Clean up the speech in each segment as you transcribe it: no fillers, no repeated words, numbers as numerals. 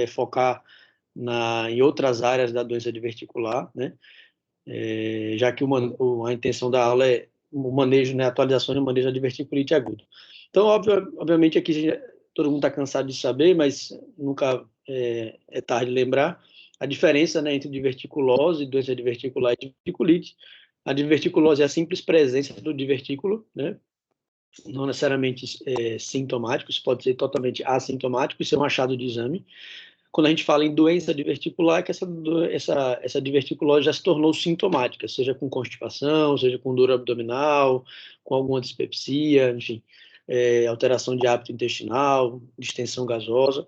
focar em outras áreas da doença diverticular, né? Já que a intenção da aula é o manejo, né, atualização e manejo da diverticulite aguda. Então, obviamente, aqui todo mundo está cansado de saber, mas nunca é tarde de lembrar a diferença, né, entre diverticulose, doença diverticular e diverticulite. A diverticulose é a simples presença do divertículo, né, não necessariamente sintomático, isso pode ser totalmente assintomático, isso é um achado de exame. Quando a gente fala em doença diverticular, é que essa diverticulose já se tornou sintomática, seja com constipação, seja com dor abdominal, com alguma dispepsia, enfim, alteração de hábito intestinal, distensão gasosa.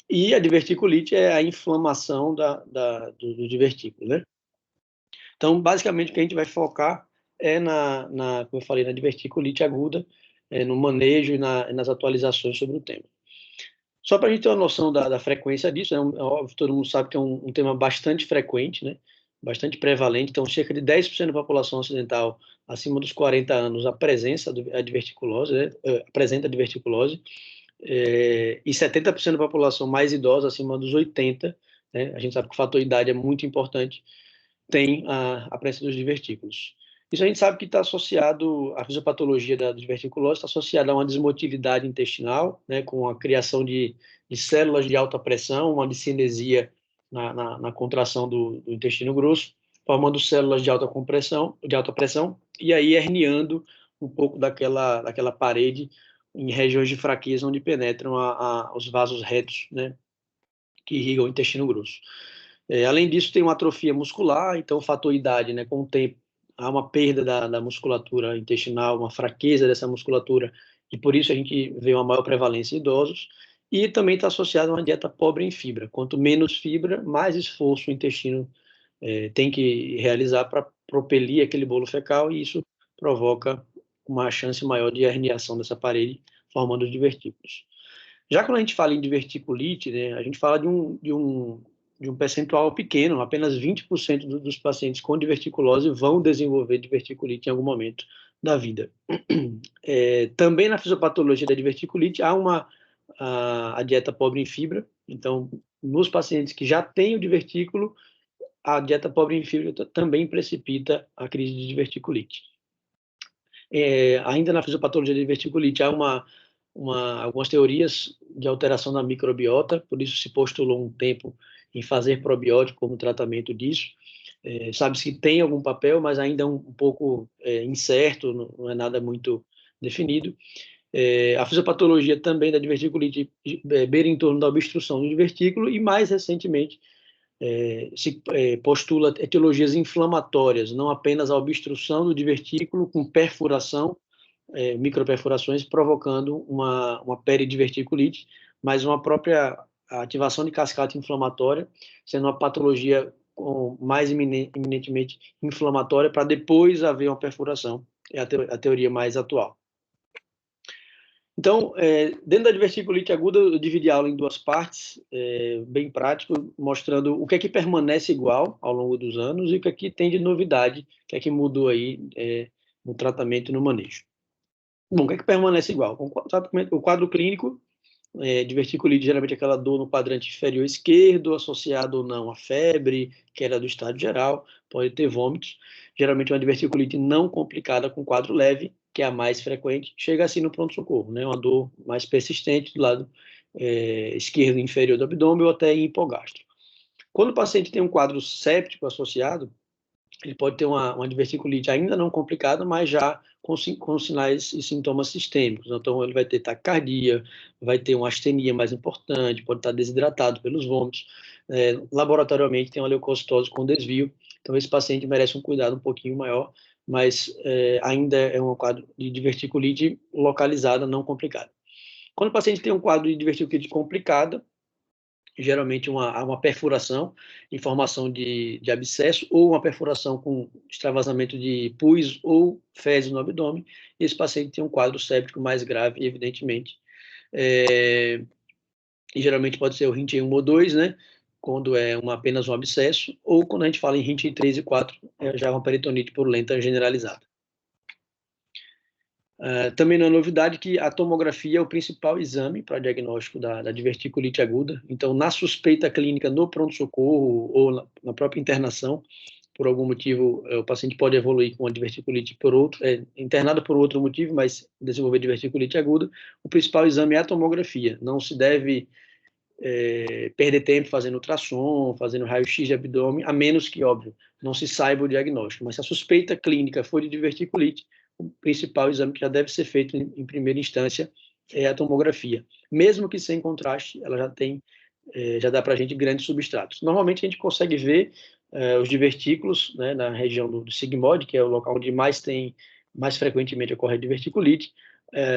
E a diverticulite é a inflamação do divertículo, né? Então, basicamente, o que a gente vai focar é como eu falei, na diverticulite aguda, no manejo e nas atualizações sobre o tema. Só para a gente ter uma noção da frequência disso, óbvio, todo mundo sabe que é um tema bastante frequente, né? Bastante prevalente. Então, cerca de 10% da população ocidental acima dos 40 anos apresenta a diverticulose, né? Apresenta a diverticulose, e 70% da população mais idosa, acima dos 80, né? A gente sabe que o fator idade é muito importante, tem a presença dos divertículos. Isso a gente sabe que está associado, a fisiopatologia da diverticulose está associada a uma desmotilidade intestinal, né, com a criação de células de alta pressão, uma discinesia na contração do intestino grosso, formando células de alta pressão, e aí herniando um pouco daquela parede em regiões de fraqueza onde penetram os vasos retos, né, que irrigam o intestino grosso. Além disso, tem uma atrofia muscular, então o fator idade, né, com o tempo, há uma perda da musculatura intestinal, uma fraqueza dessa musculatura, e por isso a gente vê uma maior prevalência em idosos, e também está associado a uma dieta pobre em fibra. Quanto menos fibra, mais esforço o intestino tem que realizar para propelir aquele bolo fecal, e isso provoca uma chance maior de herniação dessa parede, formando os divertículos. Já quando a gente fala em diverticulite, né, a gente fala de um percentual pequeno, apenas 20% dos pacientes com diverticulose vão desenvolver diverticulite em algum momento da vida. Também na fisiopatologia da diverticulite há a dieta pobre em fibra, então nos pacientes que já têm o divertículo, a dieta pobre em fibra também precipita a crise de diverticulite. Ainda na fisiopatologia da diverticulite há algumas teorias de alteração da microbiota, por isso se postulou um tempo em fazer probiótico como tratamento disso. Sabe-se que tem algum papel, mas ainda é um pouco incerto, não é nada muito definido. A fisiopatologia também da diverticulite beira em torno da obstrução do divertículo e, mais recentemente, se postula etiologias inflamatórias, não apenas a obstrução do divertículo com perfuração, microperfurações, provocando uma peridiverticulite, mas uma própria ativação de cascata inflamatória, sendo uma patologia mais eminentemente inflamatória, para depois haver uma perfuração. É a teoria mais atual. Então, dentro da diverticulite aguda, eu dividi a aula em duas partes, bem prático, mostrando o que é que permanece igual ao longo dos anos e o que é que tem de novidade, o que é que mudou aí no tratamento e no manejo. Bom, o que é que permanece igual? O quadro clínico, diverticulite geralmente é aquela dor no quadrante inferior esquerdo, associado ou não à febre, que era do estado geral, pode ter vômitos. Geralmente uma diverticulite não complicada com quadro leve, que é a mais frequente, chega assim no pronto-socorro, né? Uma dor mais persistente do lado esquerdo inferior do abdômen ou até em hipogastro. Quando o paciente tem um quadro séptico associado, ele pode ter uma diverticulite ainda não complicada, mas já com sinais e sintomas sistêmicos. Então, ele vai ter taquicardia, vai ter uma astenia mais importante, pode estar desidratado pelos vômitos. Laboratorialmente, tem uma leucocitose com desvio. Então, esse paciente merece um cuidado um pouquinho maior, mas ainda é um quadro de diverticulite localizada, não complicada. Quando o paciente tem um quadro de diverticulite complicada, geralmente uma perfuração em formação de abscesso ou uma perfuração com extravasamento de pus ou fezes no abdômen, e esse paciente tem um quadro séptico mais grave, evidentemente. E geralmente pode ser o RINT 1 ou 2, né, quando é apenas um abscesso, ou quando a gente fala em RINT 3 e 4, já é uma peritonite purulenta generalizada. Também não é novidade que a tomografia é o principal exame para diagnóstico da diverticulite aguda. Então, na suspeita clínica no pronto-socorro ou na própria internação, por algum motivo, o paciente pode evoluir com a diverticulite internado por outro motivo, mas desenvolver diverticulite aguda, o principal exame é a tomografia. Não se deve perder tempo fazendo ultrassom, fazendo raio-x de abdômen, a menos que, óbvio, não se saiba o diagnóstico. Mas se a suspeita clínica for de diverticulite, o principal exame que já deve ser feito em primeira instância é a tomografia. Mesmo que sem contraste, ela já dá para a gente grandes substratos. Normalmente a gente consegue ver os divertículos, né, na região do sigmoide, que é o local onde mais frequentemente ocorre a diverticulite,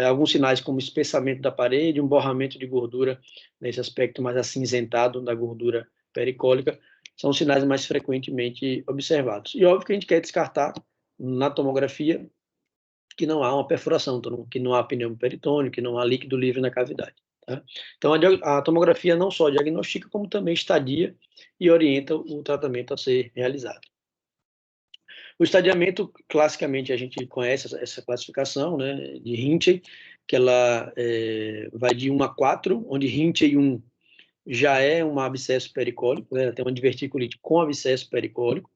alguns sinais como espessamento da parede, um borramento de gordura nesse aspecto mais acinzentado da gordura pericólica, são os sinais mais frequentemente observados. E óbvio que a gente quer descartar na tomografia que não há uma perfuração, que não há pneumo peritônio, que não há líquido livre na cavidade. Tá? Então, a tomografia não só diagnostica, como também estadia e orienta o tratamento a ser realizado. O estadiamento, classicamente, a gente conhece essa classificação, né, de Hinchey, que ela vai de 1 a 4, onde Hinchey 1 já é um abscesso pericólico, né, tem uma diverticulite com abscesso pericólico.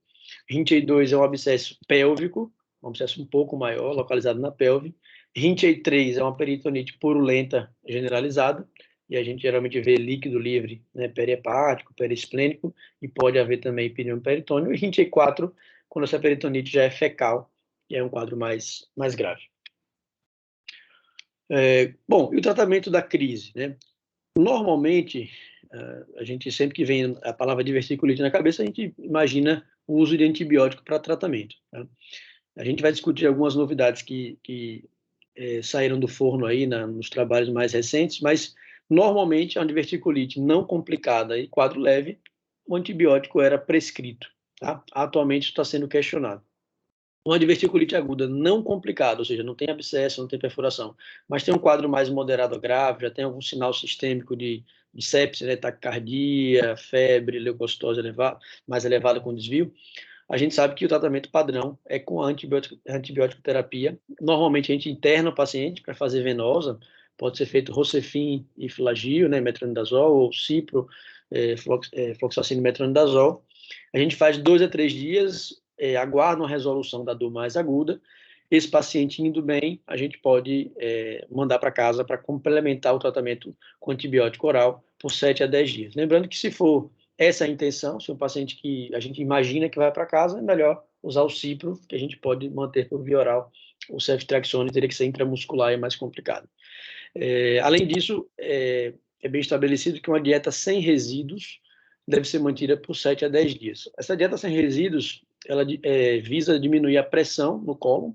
Hinchey 2 é um abscesso pélvico, um abscesso um pouco maior, localizado na pelve. Hinchey 3 é uma peritonite purulenta generalizada, e a gente geralmente vê líquido livre, né, periepático, periesplênico, e pode haver também pneumo peritônio. E Hinchey 4, quando essa peritonite já é fecal, e é um quadro mais grave. Bom, e o tratamento da crise, né? Normalmente, a gente sempre que vem a palavra diverticulite na cabeça, a gente imagina o uso de antibiótico para tratamento. Tá? A gente vai discutir algumas novidades que saíram do forno aí nos trabalhos mais recentes, mas normalmente a diverticulite não complicada e quadro leve, o antibiótico era prescrito. Tá? Atualmente está sendo questionado. Uma diverticulite aguda não complicada, ou seja, não tem abscesso, não tem perfuração, mas tem um quadro mais moderado a grave, já tem algum sinal sistêmico de sepse, né, taquicardia, febre, leucocitose mais elevada com desvio, a gente sabe que o tratamento padrão é com a antibiótico terapia. Normalmente a gente interna o paciente para fazer venosa, pode ser feito Rocefin e Filagil, né, metronidazol, ou Cipro, fluoxacino e metronidazol. A gente faz 2 a 3 dias, aguarda uma resolução da dor mais aguda. Esse paciente indo bem, a gente pode mandar para casa para complementar o tratamento com antibiótico oral por 7 a 10 dias. Lembrando que se for essa é a intenção, se um paciente que a gente imagina que vai para casa, é melhor usar o Cipro, que a gente pode manter por via oral. O ceftriaxone teria que ser intramuscular e é mais complicado. Além disso, é bem estabelecido que uma dieta sem resíduos deve ser mantida por 7 a 10 dias. Essa dieta sem resíduos, ela visa diminuir a pressão no cólon,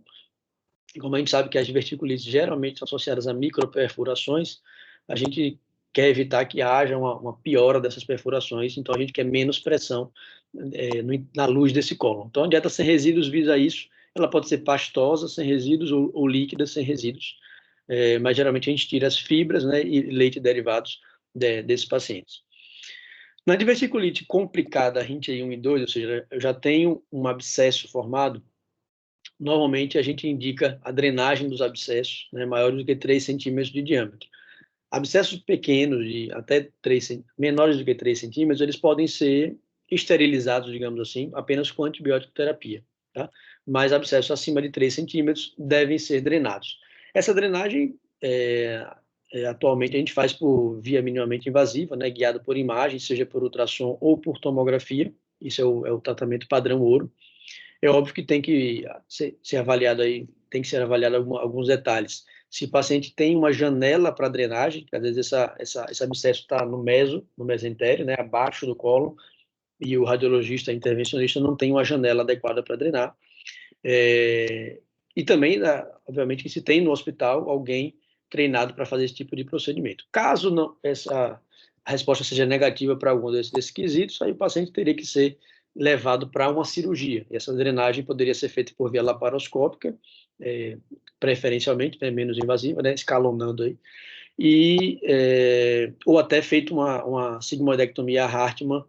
e como a gente sabe que as diverticulites geralmente são associadas a microperfurações, a gente quer evitar que haja uma piora dessas perfurações, então a gente quer menos pressão na luz desse cólon. Então a dieta sem resíduos visa isso, ela pode ser pastosa sem resíduos ou líquida sem resíduos, mas geralmente a gente tira as fibras, né, e leite derivados desses pacientes. Na diverticulite complicada, Hinchey 1 e 2, ou seja, eu já tenho um abscesso formado, normalmente a gente indica a drenagem dos abscessos, né, maiores do que 3 centímetros de diâmetro. Abscessos pequenos, de até menores do que 3 centímetros, eles podem ser esterilizados, digamos assim, apenas com antibiótico terapia. Tá? Mas abscessos acima de 3 centímetros devem ser drenados. Essa drenagem, atualmente, a gente faz por via minimamente invasiva, né, guiada por imagem, seja por ultrassom ou por tomografia. Isso é o tratamento padrão ouro. É óbvio que tem que ser avaliado aí, tem que ser avaliado alguns detalhes. Se o paciente tem uma janela para drenagem, que às vezes esse abscesso está no mesentério, né, abaixo do colo, e o radiologista, intervencionista, não tem uma janela adequada para drenar. E também, obviamente, que se tem no hospital alguém treinado para fazer esse tipo de procedimento. Caso não, a resposta seja negativa para algum desses quesitos, aí o paciente teria que ser levado para uma cirurgia. E essa drenagem poderia ser feita por via laparoscópica, preferencialmente, né, menos invasiva, né, escalonando aí, ou até feito uma sigmoidectomia Hartmann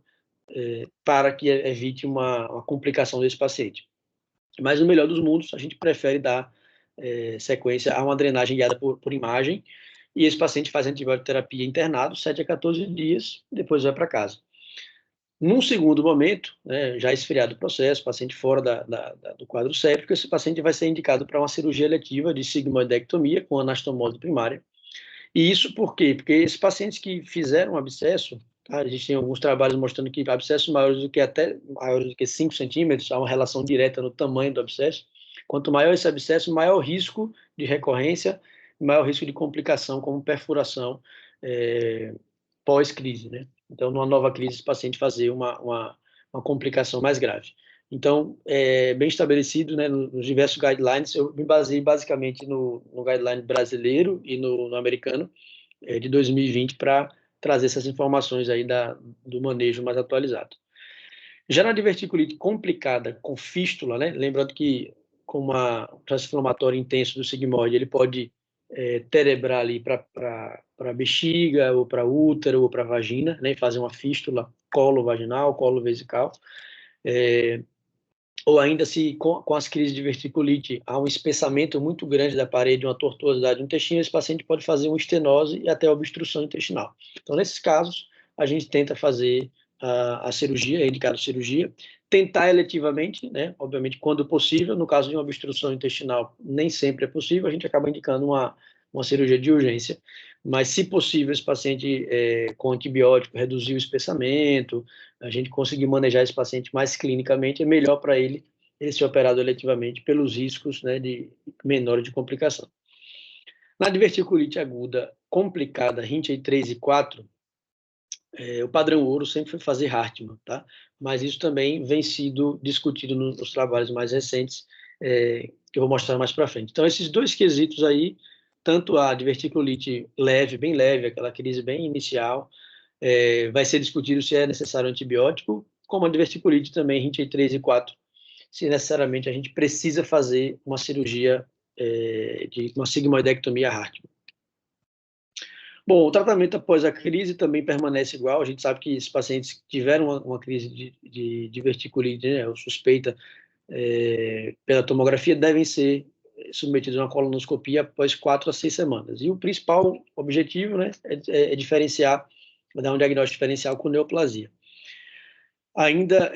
para que evite uma complicação desse paciente. Mas no melhor dos mundos, a gente prefere dar sequência a uma drenagem guiada por imagem, e esse paciente faz antibioterapia internado, 7 a 14 dias, depois vai para casa. Num segundo momento, né, já esfriado o processo, paciente fora do quadro séptico, esse paciente vai ser indicado para uma cirurgia eletiva de sigmoidectomia com anastomose primária. E isso por quê? Porque esses pacientes que fizeram abscesso, tá, a gente tem alguns trabalhos mostrando que abscessos maiores do que 5 centímetros, há uma relação direta no tamanho do abscesso. Quanto maior esse abscesso, maior o risco de recorrência, maior o risco de complicação, como perfuração pós-crise, né? Então, numa nova crise, esse paciente fazer uma complicação mais grave. Então, é bem estabelecido, né, nos diversos guidelines. Eu me baseei basicamente no guideline brasileiro e no americano de 2020 para trazer essas informações aí do manejo mais atualizado. Já na diverticulite complicada com fístula, né, lembrando que com um processo inflamatório intenso do sigmoide, ele pode terebrar ali para a bexiga, ou para útero, ou para a vagina, né, e fazer uma fístula colo-vaginal, colo-vesical. Ou ainda se com as crises de diverticulite há um espessamento muito grande da parede, uma tortuosidade do intestino, esse paciente pode fazer uma estenose e até obstrução intestinal. Então, nesses casos, a gente tenta fazer a cirurgia, é indicado cirurgia, tentar eletivamente, né, obviamente, quando possível. No caso de uma obstrução intestinal, nem sempre é possível, a gente acaba indicando uma cirurgia de urgência, mas, se possível, esse paciente com antibiótico reduzir o espessamento, a gente conseguir manejar esse paciente mais clinicamente, é melhor para ele ser operado eletivamente pelos riscos, né, menores de complicação. Na diverticulite aguda complicada, Rinchey 3 e 4, o padrão ouro sempre foi fazer Hartmann, tá? Mas isso também vem sido discutido nos trabalhos mais recentes, que eu vou mostrar mais para frente. Então, esses dois quesitos aí, tanto a diverticulite leve, bem leve, aquela crise bem inicial, vai ser discutido se é necessário antibiótico, como a diverticulite também, Rinchey 3 e 4, se necessariamente a gente precisa fazer uma cirurgia de uma sigmoidectomia Hartmann. Bom, o tratamento após a crise também permanece igual. A gente sabe que esses pacientes que tiveram uma crise de diverticulite, né, ou suspeita pela tomografia, devem ser submetidos a uma colonoscopia após 4 a 6 semanas. E o principal objetivo, né, é diferenciar, dar um diagnóstico diferencial com neoplasia. Ainda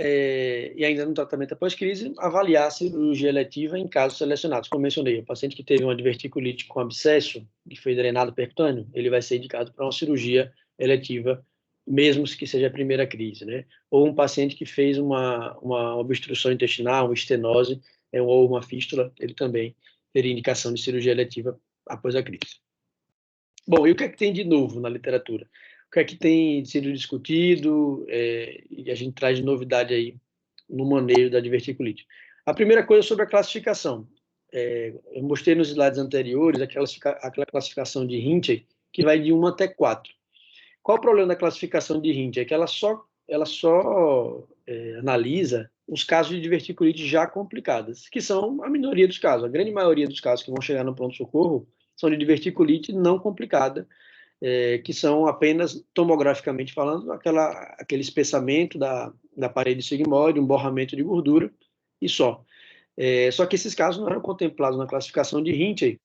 no tratamento após crise, avaliar a cirurgia eletiva em casos selecionados. Como mencionei, o paciente que teve uma diverticulite com abscesso e foi drenado percutâneo, ele vai ser indicado para uma cirurgia eletiva, mesmo que seja a primeira crise, né? Ou um paciente que fez uma obstrução intestinal, uma estenose, ou uma fístula, ele também teria indicação de cirurgia eletiva após a crise. Bom, e o que é que tem de novo na literatura? O que é que tem sido discutido e a gente traz de novidade aí no manejo da diverticulite? A primeira coisa é sobre a classificação. Eu mostrei nos slides anteriores aquela classificação de Rinchey, que vai de 1 até 4. Qual o problema da classificação de Rinchey? É que ela só analisa os casos de diverticulite já complicadas, que são a minoria dos casos. A grande maioria dos casos que vão chegar no pronto-socorro são de diverticulite não complicada, que são apenas, tomograficamente falando, aquele espessamento da parede sigmoide, um borramento de gordura e só. Só que esses casos não eram contemplados na classificação de Rinchey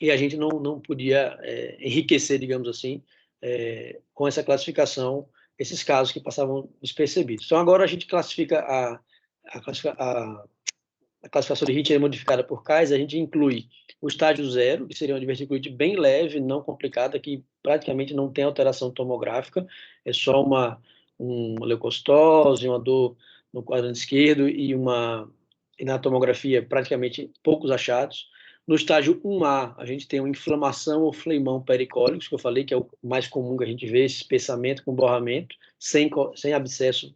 e a gente não podia enriquecer, digamos assim, com essa classificação, esses casos que passavam despercebidos. Então, agora a gente classifica a classificação de Rinchey modificada por Kaiser, a gente inclui o estágio 0, que seria uma diverticulite bem leve, não complicada, que praticamente não tem alteração tomográfica, é só uma leucocitose, uma dor no quadrante esquerdo e na tomografia praticamente poucos achados. No estágio 1A, a gente tem uma inflamação ou fleimão pericólico, que eu falei que é o mais comum que a gente vê, esse espessamento com borramento, sem abscesso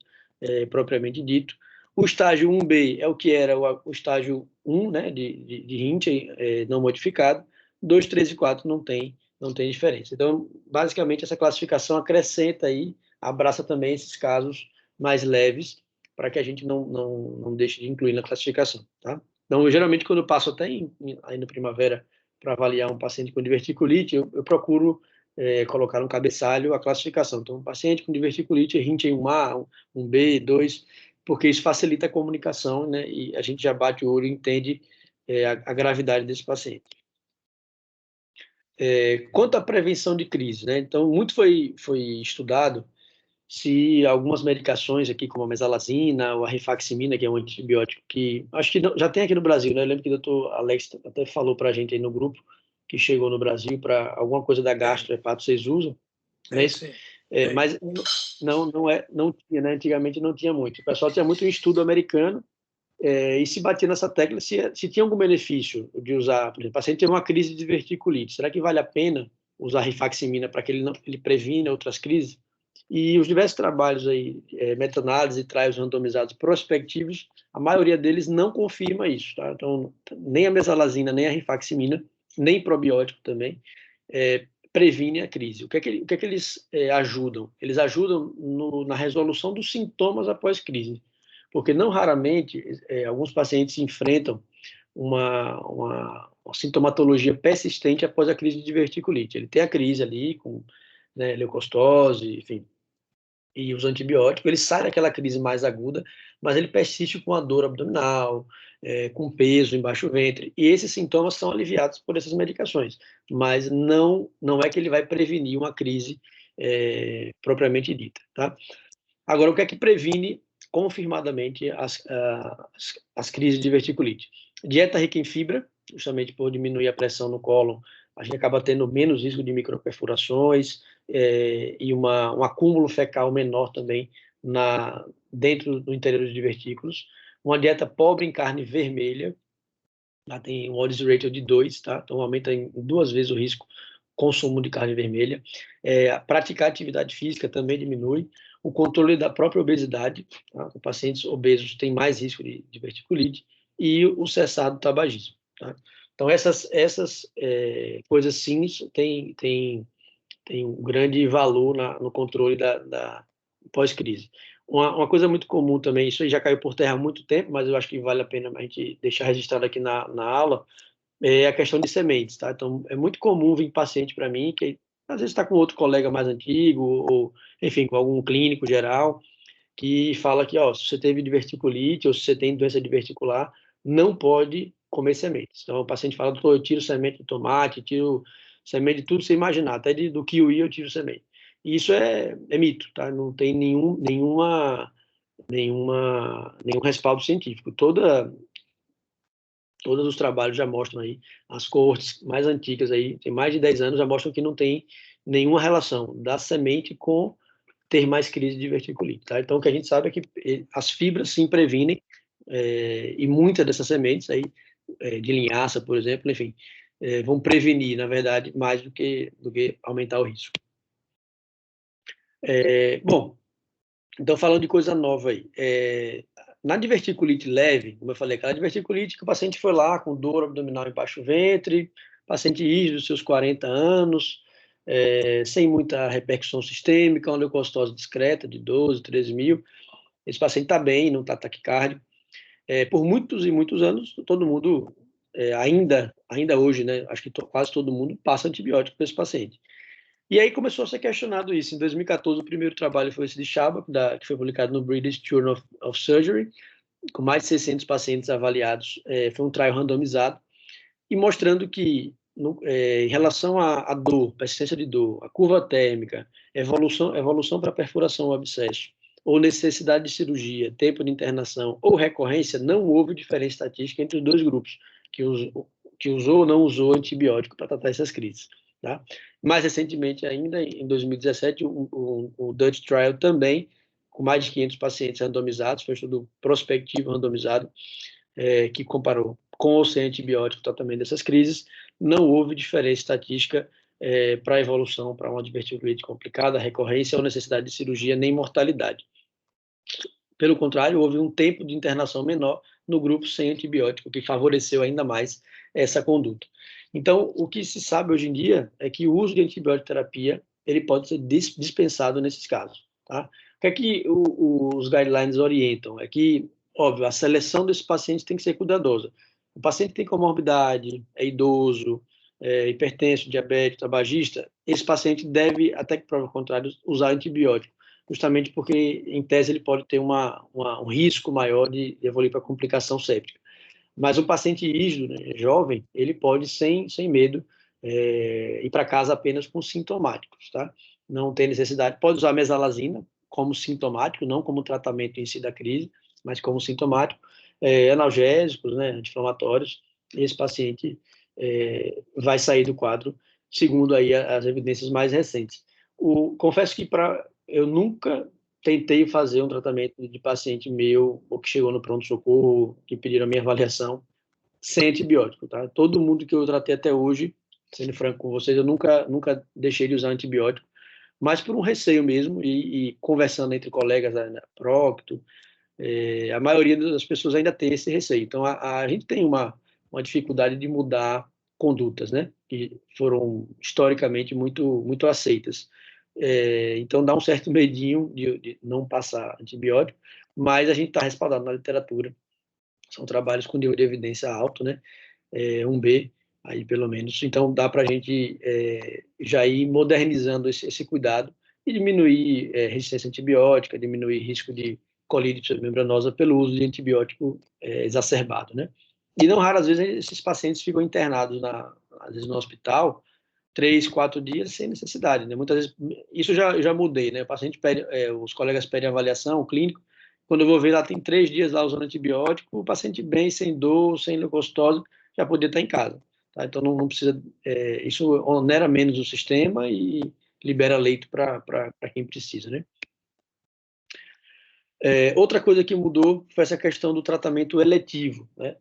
propriamente dito. O estágio 1B é o que era o estágio 1, né, de Rinchey não modificado. 2, 3 e 4 não tem diferença. Então, basicamente, essa classificação acrescenta aí, abraça também esses casos mais leves, para que a gente não deixe de incluir na classificação, tá? Então, geralmente, quando eu passo até aí na primavera para avaliar um paciente com diverticulite, eu procuro colocar no cabeçalho a classificação. Então, um paciente com diverticulite, Rinchey 1A, 1B, 2, porque isso facilita a comunicação, né? E a gente já bate o olho e entende a gravidade desse paciente. Quanto à prevenção de crise, né? Então, muito foi estudado se algumas medicações aqui, como a mesalazina ou a rifaximina, que é um antibiótico que acho que já tem aqui no Brasil, né? Eu lembro que o doutor Alex até falou para a gente aí no grupo que chegou no Brasil para alguma coisa da gastro, hepato, vocês usam, né? Mas não tinha, né? Antigamente não tinha muito. O pessoal tinha muito um estudo americano e se batia nessa tecla se tinha algum benefício de usar, por exemplo, o paciente tem uma crise de diverticulite, será que vale a pena usar rifaximina para que ele previna outras crises? E os diversos trabalhos aí, meta-análise e trials randomizados prospectivos, a maioria deles não confirma isso, tá? Então, nem a mesalazina, nem a rifaximina, nem probiótico também, previne a crise. O que é que eles ajudam? Eles ajudam na resolução dos sintomas após crise, porque não raramente alguns pacientes enfrentam uma sintomatologia persistente após a crise de diverticulite. Ele tem a crise ali com, né, leucostose, enfim, e os antibióticos, ele sai daquela crise mais aguda, mas ele persiste com a dor abdominal, com peso embaixo do ventre, e esses sintomas são aliviados por essas medicações, mas não é que ele vai prevenir uma crise propriamente dita, tá? Agora, o que é que previne confirmadamente as crises de diverticulite? Dieta rica em fibra, justamente por diminuir a pressão no cólon, a gente acaba tendo menos risco de microperfurações e um acúmulo fecal menor também dentro do interior dos divertículos. Uma dieta pobre em carne vermelha, tem um odds ratio de 2, tá? Então aumenta em 2 vezes o risco consumo de carne vermelha. Praticar atividade física também diminui. O controle da própria obesidade, tá? Os pacientes obesos têm mais risco de diverticulite, e o cessar do tabagismo, tá? Então, essas coisas sim têm um grande valor no controle da pós-crise. Uma coisa muito comum também, isso aí já caiu por terra há muito tempo, mas eu acho que vale a pena a gente deixar registrado aqui na aula, é a questão de sementes, tá? Então, é muito comum vir paciente para mim que às vezes está com outro colega mais antigo, ou, enfim, com algum clínico geral, que fala que, ó, se você teve diverticulite ou se você tem doença diverticular, não pode comer sementes. Então, o paciente fala, doutor, eu tiro semente de tomate, tiro semente de tudo que você imaginar, até do kiwi eu tiro semente. E isso é mito, tá? Não tem nenhum respaldo científico. Todos os trabalhos já mostram aí, as coortes mais antigas aí, tem mais de 10 anos, já mostram que não tem nenhuma relação da semente com ter mais crise de diverticulite, tá? Então, o que a gente sabe é que as fibras sim previnem, e muitas dessas sementes aí, de linhaça, por exemplo, enfim, vão prevenir, na verdade, mais do que aumentar o risco. Bom, então, falando de coisa nova aí, na diverticulite leve, como eu falei, aquela diverticulite que o paciente foi lá com dor abdominal embaixo do ventre, paciente rígido dos seus 40 anos, sem muita repercussão sistêmica, uma leucocitose discreta de 12, 13 mil, esse paciente está bem, não está taquicárdio. Por muitos e muitos anos, todo mundo, ainda hoje, né, acho que quase todo mundo passa antibiótico para esse paciente. E aí começou a ser questionado isso. Em 2014, o primeiro trabalho foi esse de Chaba, que foi publicado no British Journal of Surgery, com mais de 600 pacientes avaliados. Foi um trial randomizado, e mostrando que, em relação à dor, persistência de dor, a curva térmica, evolução para perfuração ou abscesso, ou necessidade de cirurgia, tempo de internação ou recorrência, não houve diferença estatística entre os dois grupos, que usou ou não usou antibiótico para tratar essas crises, tá? Mais recentemente ainda, em 2017, o Dutch Trial também, com mais de 500 pacientes randomizados, foi um estudo prospectivo randomizado, que comparou com ou sem antibiótico o tratamento dessas crises. Não houve diferença estatística para a evolução para uma diverticulite complicada, recorrência ou necessidade de cirurgia, nem mortalidade. Pelo contrário, houve um tempo de internação menor no grupo sem antibiótico, que favoreceu ainda mais essa conduta. Então, o que se sabe hoje em dia é que o uso de antibiótico terapia ele pode ser dispensado nesses casos, tá? O que é que os guidelines orientam? É que, óbvio, a seleção desses pacientes tem que ser cuidadosa. O paciente tem comorbidade, é idoso, hipertenso, diabético, tabagista, esse paciente deve, até que prova contrário, usar antibiótico, justamente porque, em tese, ele pode ter um risco maior de evoluir para complicação séptica. Mas o paciente rígido, né, jovem, ele pode, sem medo, ir para casa apenas com sintomáticos, tá? Não tem necessidade, pode usar mesalazina como sintomático, não como tratamento em si da crise, mas como sintomático, analgésicos, né, anti-inflamatórios, esse paciente vai sair do quadro, segundo aí as evidências mais recentes. Confesso que eu nunca tentei fazer um tratamento de paciente meu, ou que chegou no pronto-socorro, que pediram a minha avaliação, sem antibiótico, tá? Todo mundo que eu tratei até hoje, sendo franco com vocês, eu nunca deixei de usar antibiótico, mas por um receio mesmo, e conversando entre colegas da Procto, a maioria das pessoas ainda tem esse receio. Então, a gente tem uma dificuldade de mudar condutas, né? Que foram historicamente muito aceitas. Então, dá um certo medinho de não passar antibiótico, mas a gente está respaldado na literatura. São trabalhos com nível de evidência alto, né? 1B, aí pelo menos. Então, dá para a gente já ir modernizando esse cuidado e diminuir resistência antibiótica, diminuir risco de colite membranosa pelo uso de antibiótico exacerbado, né? E não raras vezes esses pacientes ficam internados, às vezes no hospital, 3, 4 dias sem necessidade, né? Muitas vezes, isso já mudei, né? O paciente pede, os colegas pedem avaliação, o clínico, quando eu vou ver lá, tem 3 dias lá usando antibiótico, o paciente bem, sem dor, sem leucocitose, já podia estar em casa. Tá? Então, não precisa. Isso onera menos o sistema e libera leito para quem precisa, né? Outra coisa que mudou foi essa questão do tratamento eletivo, né?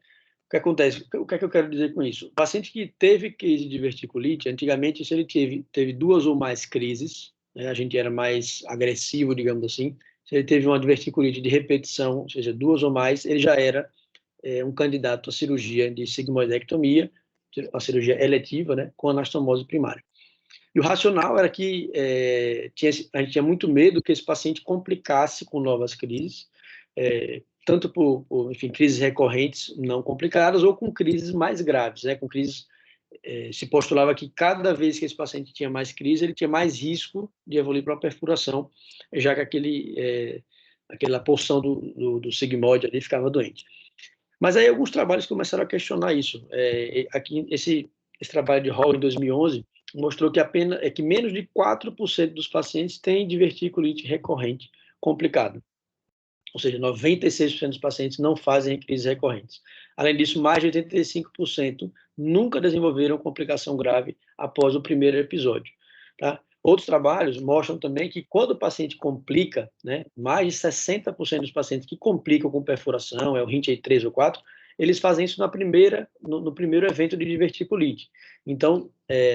O que acontece? O que é que eu quero dizer com isso? O paciente que teve crise de diverticulite, antigamente, se ele teve 2 ou mais crises, né, a gente era mais agressivo, digamos assim. Se ele teve uma diverticulite de repetição, ou seja, 2 ou mais, ele já era um candidato à cirurgia de sigmoidectomia, a cirurgia eletiva, né, com anastomose primária. E o racional era que a gente tinha muito medo que esse paciente complicasse com novas crises, tanto enfim, crises recorrentes não complicadas ou com crises mais graves, né, com crises se postulava que cada vez que esse paciente tinha mais crise, ele tinha mais risco de evoluir para a perfuração, já que aquela porção do sigmoide ali ficava doente. Mas aí alguns trabalhos começaram a questionar isso. Aqui, esse trabalho de Hall, em 2011, mostrou que menos de 4% dos pacientes têm diverticulite recorrente complicada. Ou seja, 96% dos pacientes não fazem crises recorrentes. Além disso, mais de 85% nunca desenvolveram complicação grave após o primeiro episódio. Tá? Outros trabalhos mostram também que quando o paciente complica, né, mais de 60% dos pacientes que complicam com perfuração, o RINT 3 ou 4, eles fazem isso no primeiro evento de diverticulite. Então,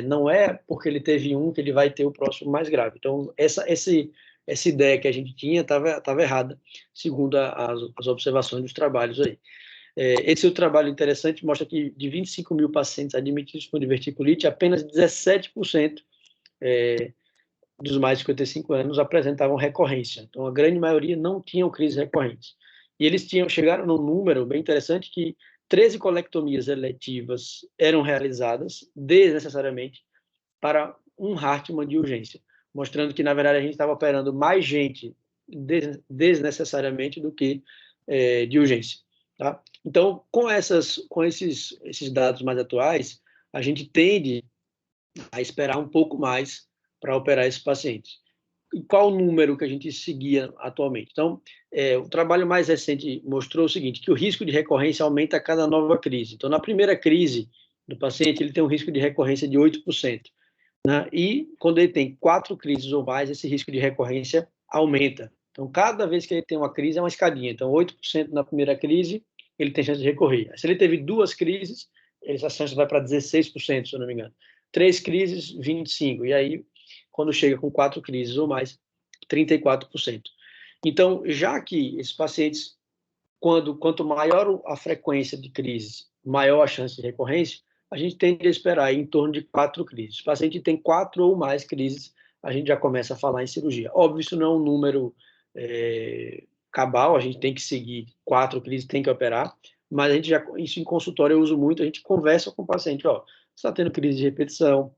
não é porque ele teve um que ele vai ter o próximo mais grave. Então, essa ideia que a gente tinha estava errada, segundo as observações dos trabalhos aí. Esse outro trabalho interessante mostra que de 25 mil pacientes admitidos com diverticulite, apenas 17% dos mais de 55 anos apresentavam recorrência. Então, a grande maioria não tinham crises recorrentes. E eles chegaram num número bem interessante que 13 colectomias eletivas eram realizadas desnecessariamente para um Hartmann de urgência, mostrando que, na verdade, a gente estava operando mais gente desnecessariamente do que de urgência. Tá? Então, com esses dados mais atuais, a gente tende a esperar um pouco mais para operar esses pacientes. E qual o número que a gente seguia atualmente? Então, o trabalho mais recente mostrou o seguinte, que o risco de recorrência aumenta a cada nova crise. Então, na primeira crise do paciente, ele tem um risco de recorrência de 8%. Né? E quando ele tem 4 crises ou mais, esse risco de recorrência aumenta. Então, cada vez que ele tem uma crise, é uma escadinha. Então, 8% na primeira crise, ele tem chance de recorrer. Se ele teve 2 crises, essa chance vai para 16%, se eu não me engano. 3 crises, 25%. E aí, quando chega com 4 crises ou mais, 34%. Então, já que esses pacientes, quanto maior a frequência de crises, maior a chance de recorrência, a gente tende a esperar em torno de 4 crises. Se o paciente tem 4 ou mais crises, a gente já começa a falar em cirurgia. Óbvio, isso não é um número cabal, a gente tem que seguir 4 crises, tem que operar, mas a gente isso em consultório eu uso muito, a gente conversa com o paciente, você está tendo crise de repetição,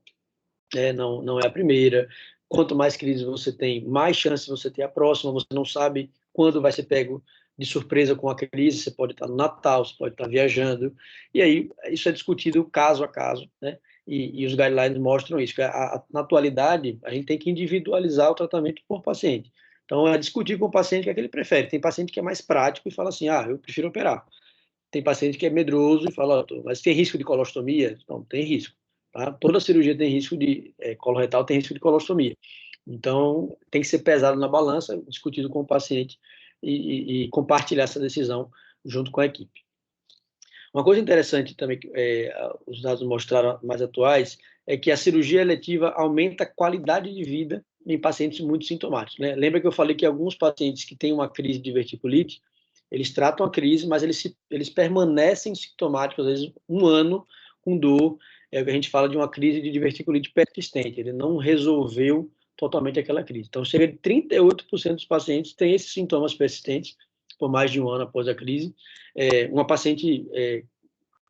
não é a primeira. Quanto mais crises você tem, mais chance você tem a próxima, você não sabe quando vai ser pego de surpresa com a crise, você pode estar no Natal, você pode estar viajando, e aí isso é discutido caso a caso, né? E os guidelines mostram isso, que na atualidade a gente tem que individualizar o tratamento por paciente. Então, é discutir com o paciente o que é que ele prefere. Tem paciente que é mais prático e fala assim, eu prefiro operar. Tem paciente que é medroso e fala, mas tem risco de colostomia? Não, tem risco. Tá? Toda cirurgia tem risco de coloretal, tem risco de colostomia. Então, tem que ser pesado na balança, discutido com o paciente e compartilhar essa decisão junto com a equipe. Uma coisa interessante também que os dados mostraram mais atuais é que a cirurgia eletiva aumenta a qualidade de vida em pacientes muito sintomáticos, né? Lembra que eu falei que alguns pacientes que têm uma crise de diverticulite, eles tratam a crise, mas eles permanecem sintomáticos, às vezes, um ano com dor. É o que a gente fala de uma crise de diverticulite persistente. Ele não resolveu totalmente aquela crise. Então, cerca de 38% dos pacientes têm esses sintomas persistentes por mais de um ano após a crise. Uma paciente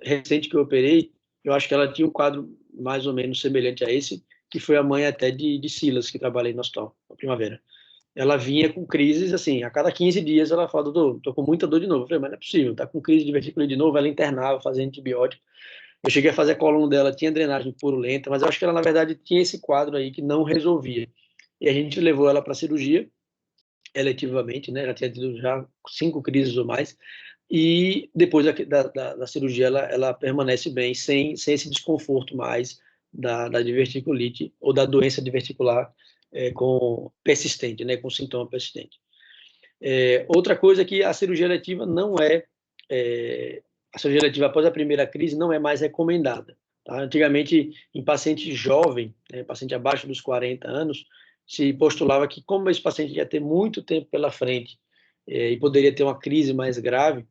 recente que eu operei, eu acho que ela tinha um quadro mais ou menos semelhante a esse, que foi a mãe até de Silas, que trabalhei no hospital, na primavera. Ela vinha com crises, assim, a cada 15 dias ela fala, doutor, tô com muita dor de novo. Eu falei, mas não é possível, tá com crise de vesícula de novo, ela internava, fazia antibiótico. Eu cheguei a fazer a coluna dela, tinha drenagem purulenta, mas eu acho que ela, na verdade, tinha esse quadro aí que não resolvia. E a gente levou ela para cirurgia, eletivamente, né? Ela tinha tido já 5 crises ou mais, e depois da cirurgia ela permanece bem, sem esse desconforto mais da diverticulite ou da doença diverticular com persistente, né? Com sintoma persistente. Outra coisa é que a cirurgia eletiva não a cirurgia eletiva após a primeira crise não é mais recomendada. Tá? Antigamente, em paciente jovem, né, paciente abaixo dos 40 anos, se postulava que, como esse paciente ia ter muito tempo pela frente e poderia ter uma crise mais grave,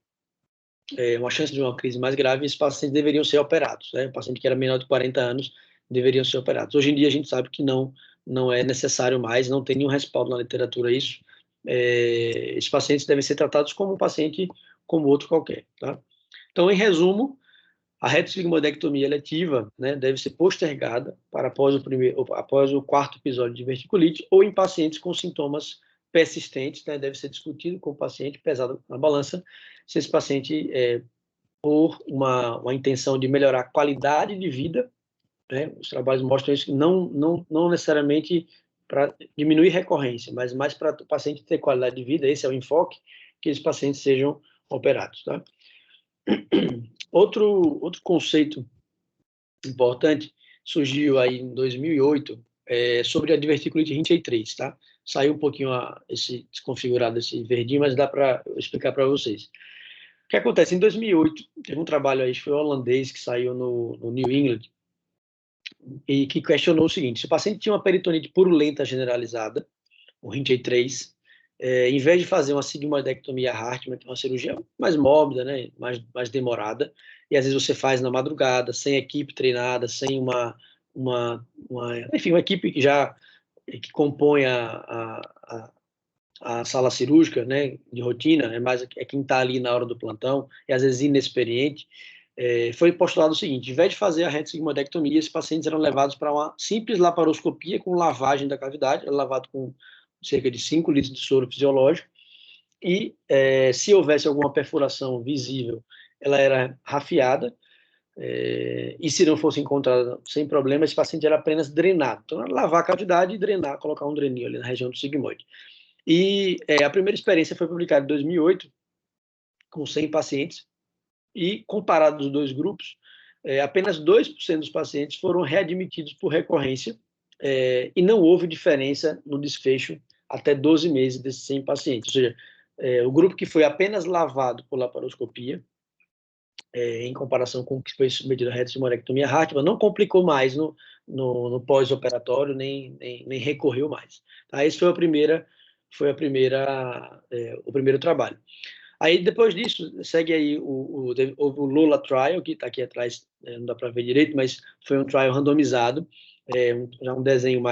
uma chance de uma crise mais grave, esses pacientes deveriam ser operados. Né? O paciente que era menor de 40 anos deveriam ser operados. Hoje em dia, a gente sabe que não é necessário mais, não tem nenhum respaldo na literatura isso. Esses pacientes devem ser tratados como um paciente como outro qualquer. Tá? Então, em resumo, a retossigmoidectomia eletiva, né, deve ser postergada para após o quarto episódio de diverticulite ou em pacientes com sintomas persistentes, né, deve ser discutido com o paciente, pesado na balança, se esse paciente, por uma intenção de melhorar a qualidade de vida, né, os trabalhos mostram isso, não necessariamente para diminuir recorrência, mas mais para o paciente ter qualidade de vida, esse é o enfoque, que esses pacientes sejam operados. Tá? Outro conceito importante surgiu aí em 2008 sobre a diverticulite Rinchey 3, tá? Saiu um pouquinho esse desconfigurado, esse verdinho, mas dá para explicar para vocês. O que acontece? Em 2008, teve um trabalho aí, foi holandês, que saiu no New England, e que questionou o seguinte: se o paciente tinha uma peritonite purulenta generalizada, o Rinchey 3, em vez de fazer uma sigmoidectomia Hartmann, que é uma cirurgia mais mórbida, né, mais demorada, e às vezes você faz na madrugada, sem equipe treinada, sem enfim, uma equipe que compõe a sala cirúrgica, né, de rotina, quem está ali na hora do plantão, e às vezes inexperiente, foi postulado o seguinte: em vez de fazer a retossigmoidectomia, esses pacientes eram levados para uma simples laparoscopia com lavagem da cavidade, era lavado com cerca de 5 litros de soro fisiológico, e se houvesse alguma perfuração visível, ela era rafiada, e se não fosse encontrada sem problema, esse paciente era apenas drenado. Então, era lavar a cavidade e drenar, colocar um dreninho ali na região do sigmoide. E a primeira experiência foi publicada em 2008, com 100 pacientes, e comparado os dois grupos, apenas 2% dos pacientes foram readmitidos por recorrência, e não houve diferença no desfecho até 12 meses desses 100 pacientes. Ou seja, o grupo que foi apenas lavado por laparoscopia, em comparação com o que foi submetido à retossigmoidectomia Hartmann, não complicou mais no pós-operatório, nem recorreu mais. Tá? Esse foi o primeiro trabalho. Aí, depois disso, segue aí o Lola Trial, que está aqui atrás, não dá para ver direito, mas foi um trial randomizado, já um desenho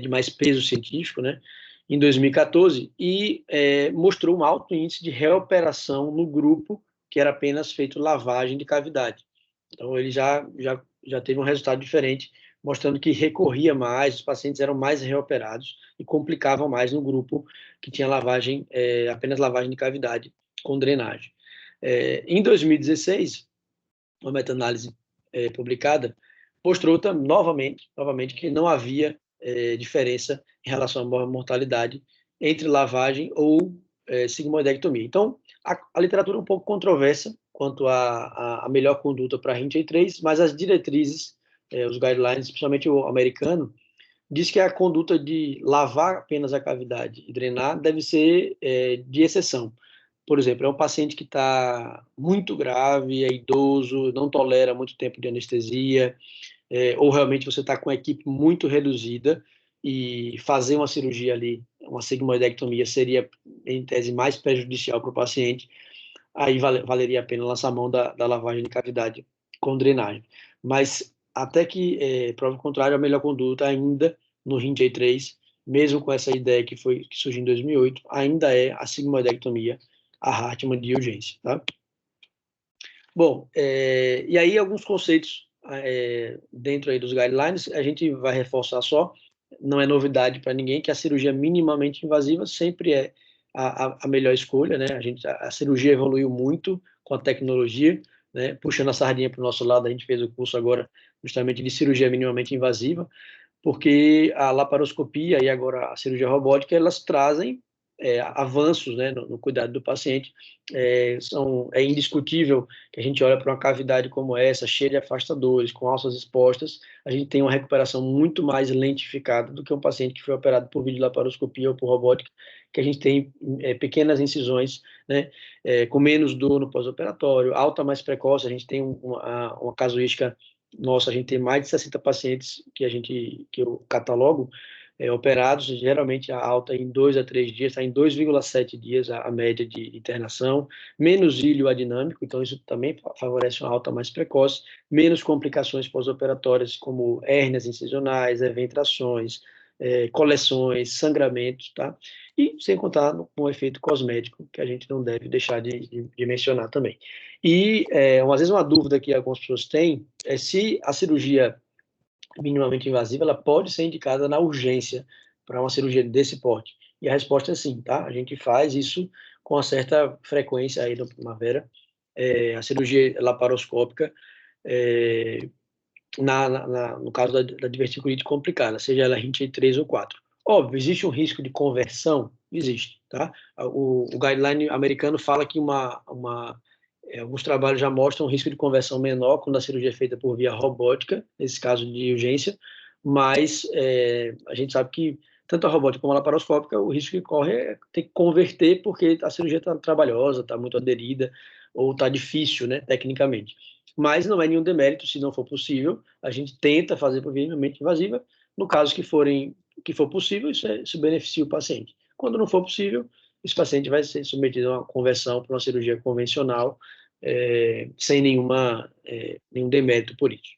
de mais peso científico, né, em 2014, e mostrou um alto índice de reoperação no grupo que era apenas feito lavagem de cavidade. Então, ele já teve um resultado diferente mostrando que recorria mais, os pacientes eram mais reoperados e complicavam mais no grupo que tinha lavagem, apenas lavagem de cavidade com drenagem. Em 2016, uma meta-análise publicada mostrou novamente que não havia diferença em relação à mortalidade entre lavagem ou sigmoidectomia. Então, a literatura é um pouco controversa quanto à melhor conduta para RINT 3, mas as diretrizes, os guidelines, principalmente o americano, diz que a conduta de lavar apenas a cavidade e drenar deve ser de exceção. Por exemplo, é um paciente que está muito grave, é idoso, não tolera muito tempo de anestesia, ou realmente você está com a equipe muito reduzida e fazer uma cirurgia ali, uma sigmoidectomia, seria, em tese, mais prejudicial para o paciente, aí valeria a pena lançar a mão da lavagem de cavidade com drenagem. Mas, até que prova o contrário, a melhor conduta ainda no RINT-A3, mesmo com essa ideia que surgiu em 2008, ainda é a sigmoidectomia, a Hartmann de urgência, tá? Bom, e aí alguns conceitos dentro aí dos guidelines, a gente vai reforçar só, não é novidade para ninguém que a cirurgia minimamente invasiva sempre é a melhor escolha, né? A cirurgia evoluiu muito com a tecnologia, né? Puxando a sardinha para o nosso lado, a gente fez o curso agora justamente de cirurgia minimamente invasiva, porque a laparoscopia e agora a cirurgia robótica, elas trazem avanços, né, no cuidado do paciente. É indiscutível que a gente olha para uma cavidade como essa, cheia de afastadores, com alças expostas, a gente tem uma recuperação muito mais lentificada do que um paciente que foi operado por videolaparoscopia ou por robótica, que a gente tem pequenas incisões, né, com menos dor no pós-operatório, alta mais precoce, a gente tem uma casuística nossa, a gente tem mais de 60 pacientes que eu catalogo, operados, geralmente a alta em 2 a 3 dias, está em 2,7 dias a média de internação, menos íleo adinâmico, então isso também favorece uma alta mais precoce, menos complicações pós-operatórias, como hérnias incisionais, eventrações, coleções, sangramentos, tá? E sem contar com o efeito cosmético, que a gente não deve deixar de mencionar também. E, às vezes, uma dúvida que algumas pessoas têm é se a cirurgia minimamente invasiva ela pode ser indicada na urgência para uma cirurgia desse porte. E a resposta é sim, tá? A gente faz isso com uma certa frequência aí na primavera. A cirurgia laparoscópica, no caso da diverticulite complicada, seja ela RINT 3 ou 4. Óbvio, existe um risco de conversão? Existe, tá? O guideline americano fala que alguns trabalhos já mostram um risco de conversão menor quando a cirurgia é feita por via robótica, nesse caso de urgência, mas a gente sabe que tanto a robótica como a laparoscópica, o risco que corre é ter que converter porque a cirurgia está trabalhosa, está muito aderida, ou está difícil, né, tecnicamente. Mas não é nenhum demérito, se não for possível, a gente tenta fazer por via minimamente invasiva. No caso que for possível, isso beneficia o paciente. Quando não for possível, esse paciente vai ser submetido a uma conversão para uma cirurgia convencional, sem nenhum demérito por isso.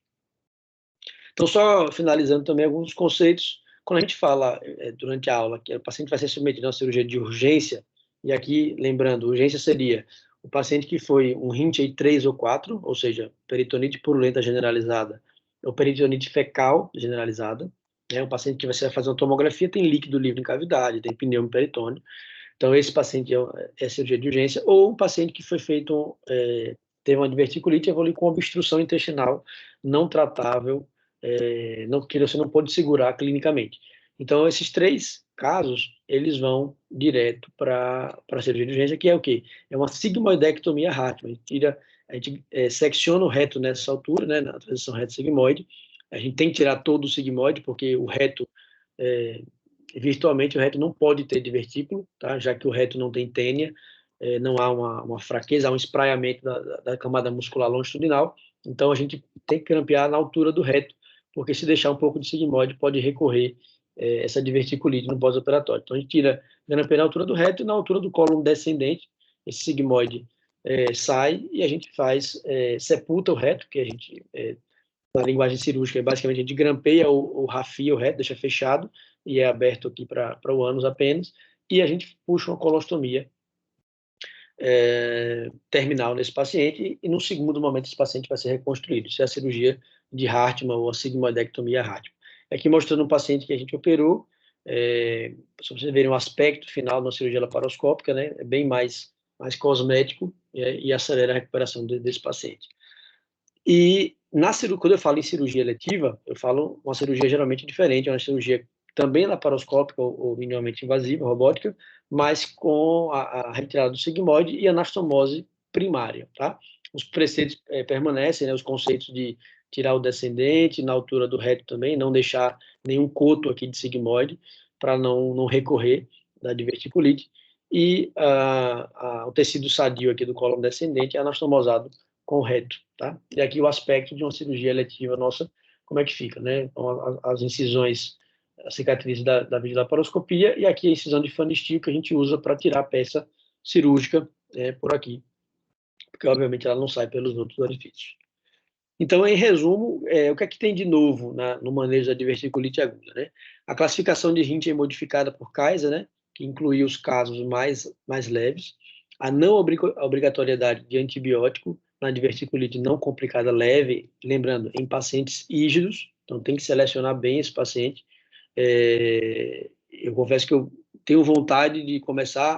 Então, só finalizando também alguns conceitos, quando a gente fala durante a aula que o paciente vai ser submetido a uma cirurgia de urgência, e aqui, lembrando, urgência seria o paciente que foi um RINT 3 ou 4, ou seja, peritonite purulenta generalizada, ou peritonite fecal generalizada, né? O paciente que vai fazer uma tomografia tem líquido livre em cavidade, tem pneumo peritônio, então esse paciente é cirurgia de urgência, ou um paciente que foi feito, teve uma diverticulite e evoluiu com obstrução intestinal não tratável, que você não pode segurar clinicamente. Então, esses três casos, eles vão direto para a cirurgia de urgência, que é o quê? É uma sigmoidectomia Hartmann. A gente secciona o reto nessa altura, né, na transição reto-sigmoide. A gente tem que tirar todo o sigmoide, porque o reto, virtualmente, o reto não pode ter divertículo, tá? Já que o reto não tem tênia, não há uma fraqueza, há um espraiamento da camada muscular longitudinal. Então, a gente tem que grampear na altura do reto, porque se deixar um pouco de sigmoide, pode recorrer essa diverticulite no pós-operatório. Então, a gente grampeia na altura do reto e na altura do cólon descendente, esse sigmoide sai e a gente sepulta o reto, que a gente, na linguagem cirúrgica, basicamente a gente grampeia ou rafia o reto, deixa fechado e é aberto aqui para o ânus apenas, e a gente puxa uma colostomia terminal nesse paciente, e no segundo momento esse paciente vai ser reconstruído. Isso é a cirurgia de Hartmann ou a sigmoidectomia Hartmann. Aqui mostrando um paciente que a gente operou, para vocês verem o aspecto final da cirurgia laparoscópica, né? É bem mais cosmético e acelera a recuperação desse paciente. E quando eu falo em cirurgia eletiva, eu falo uma cirurgia geralmente diferente, é uma cirurgia também laparoscópica ou minimamente invasiva, robótica, mas com a retirada do sigmoide e anastomose primária, tá? Os preceitos permanecem, né? Os conceitos de tirar o descendente na altura do reto também, não deixar nenhum coto aqui de sigmoide para não recorrer da diverticulite, e o tecido sadio aqui do cólon descendente é anastomosado com o reto, tá? E aqui o aspecto de uma cirurgia eletiva nossa, como é que fica, né? Então, as incisões, a cicatriz da videolaparoscopia, e aqui a incisão de Pfannstiel que a gente usa para tirar a peça cirúrgica por aqui, porque obviamente ela não sai pelos outros orifícios. Então, em resumo, o que é que tem de novo no manejo da diverticulite aguda, né? A classificação de Hinton modificada por Kaiser, né? Que inclui os casos mais leves, a não obrigatoriedade de antibiótico na diverticulite não complicada leve, lembrando, em pacientes rígidos, então tem que selecionar bem esse paciente. Eu confesso que eu tenho vontade de começar